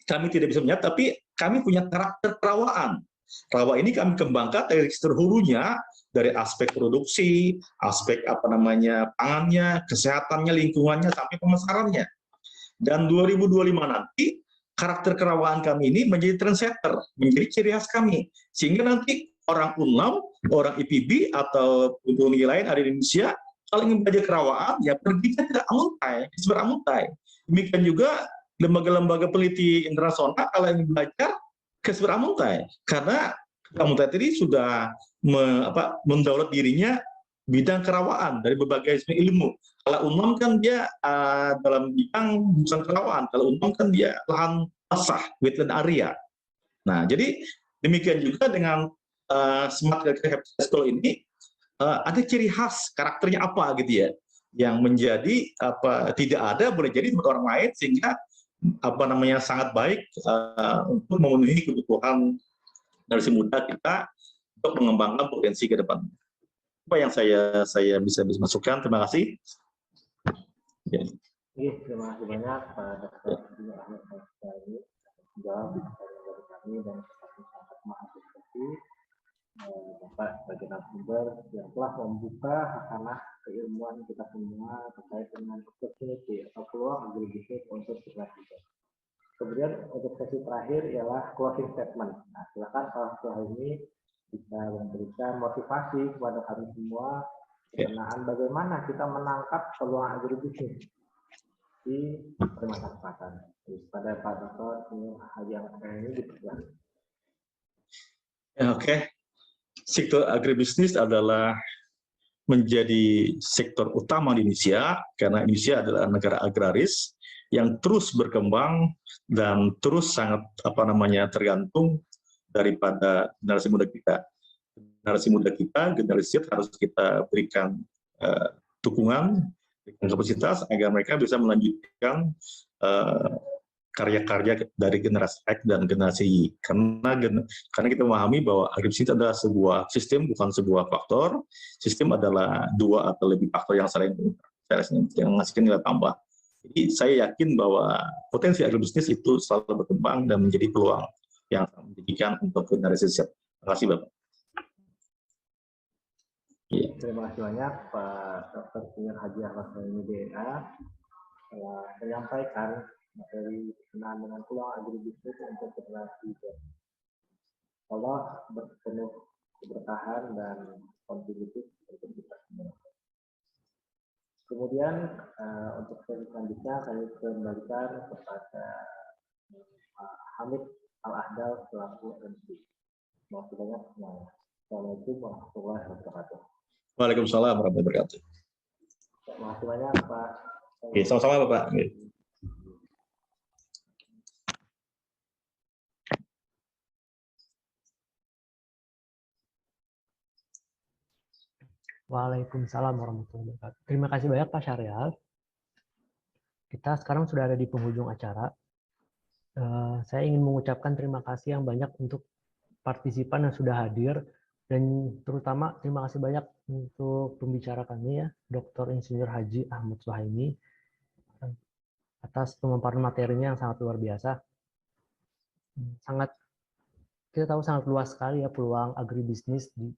kami tidak bisa menyatu, tapi kami punya karakter kerawaan. Rawa ini kami kembangkan dari hulunya, dari aspek produksi, aspek pangannya, kesehatannya, lingkungannya, sampai pemasarannya. Dan 2025 nanti karakter kerawaan kami ini menjadi trendsetter, menjadi ciri khas kami, sehingga nanti orang UNAM, orang IPB atau undang lain ada di Indonesia, kalau ingin belajar kerawaan ya pergi ke Amuntai, di Amuntai. Demikian juga lembaga-lembaga peneliti internasional kalau ingin belajar ke Amuntai, karena Amuntai tadi sudah mendownload dirinya bidang kerawaan dari berbagai ilmu. Kalau UNAM kan dia dalam bidang bukan kerawaan, kalau UNAM kan dia lahan basah, wetland area. Nah, jadi demikian juga dengan Smart Creative School ini ada ciri khas karakternya apa gitu ya, yang menjadi tidak ada boleh jadi untuk orang lain, sehingga sangat baik untuk memenuhi kebutuhan generasi muda kita untuk mengembangkan potensi ke depan. Apa yang saya bisa masukkan? Terima kasih. Ya. Terima kasih banyak Pak Dr. Ahmad Faisal menjawab pertanyaan dari kami dan sangat mengapresiasi Bapak sebagai narasumber yang telah membuka hasanah keilmuan kita semua terkait dengan opportunity atau peluang agribisnis untuk generasi muda. Kemudian untuk sesi terakhir ialah closing statement. Nah, silakan salah satu hal ini bisa memberikan motivasi kepada kami semua berkenaan bagaimana kita menangkap peluang agribisnis di Kalimantan Selatan. Pada Pak Dr. Haji Ahmad ini dipersilakan. Oke. Sektor agribisnis adalah menjadi sektor utama di Indonesia, karena Indonesia adalah negara agraris yang terus berkembang dan terus sangat tergantung daripada generasi muda kita. Generasi Z harus kita berikan dukungan, kapasitas agar mereka bisa melanjutkan karya-karya dari generasi X dan generasi Y. Karena kita memahami bahwa agribisnis adalah sebuah sistem, bukan sebuah faktor. Sistem adalah dua atau lebih faktor yang saling menghasilkan nilai tambah. Jadi saya yakin bahwa potensi agribisnis itu selalu berkembang dan menjadi peluang yang menjadikan untuk generasi Z. Terima kasih Bapak. Terima kasih banyak Pak Dr. Senior Haji Ahmad Faisal DA telah menyampaikan materi berkenaan dengan peluang agribisnis untuk generasi Z. Allah berpenuh keberkahan dan kontributif untuk kita semua. Kemudian untuk sesi selanjutnya kami kembalikan kepada Pak Hamid Al-Ahdal selaku MC. Terima kasih banyak semuanya. Assalamualaikum warahmatullahi wabarakatuh. Waalaikumsalam warahmatullahi wabarakatuh. Terima kasih banyak Pak. Oke, sama-sama Bapak. Waalaikumsalam warahmatullahi wabarakatuh. Terima kasih banyak Pak Syarial. Kita sekarang sudah ada di penghujung acara. Saya ingin mengucapkan terima kasih yang banyak untuk partisipan yang sudah hadir, dan terutama terima kasih banyak untuk pembicara kami ya, Dr. Insinyur Haji Ahmad Suhaimi, atas pemaparan materinya yang sangat luar biasa. Kita tahu sangat luas sekali ya peluang agribisnis di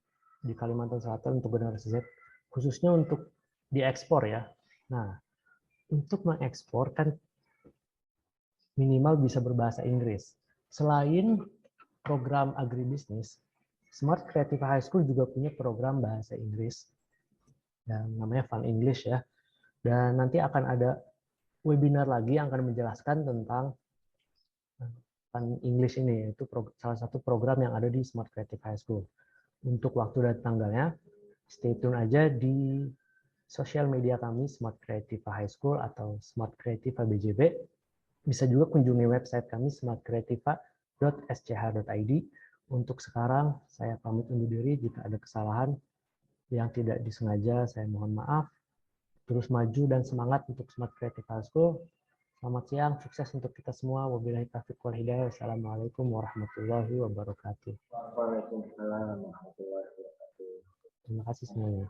Kalimantan Selatan untuk generasi Z, khususnya untuk diekspor ya. Nah, untuk mengekspor kan minimal bisa berbahasa Inggris. Selain program agribisnis, Smart Creative High School juga punya program bahasa Inggris yang namanya Fun English ya. Dan nanti akan ada webinar lagi yang akan menjelaskan tentang Fun English ini, yaitu salah satu program yang ada di Smart Creative High School. Untuk waktu dan tanggalnya, stay tune aja di sosial media kami Smart Creative High School atau Smart Creative BJB. Bisa juga kunjungi website kami smartcreativa.sch.id. Untuk sekarang, saya pamit undur diri. Jika ada kesalahan yang tidak disengaja, saya mohon maaf. Terus maju dan semangat untuk Smart Creative High School. Selamat siang, sukses untuk kita semua. Wabillahi taufiq wal hidayah. Wassalamualaikum warahmatullahi wabarakatuh. Waalaikumsalam warahmatullahi wabarakatuh. Terima kasih semuanya.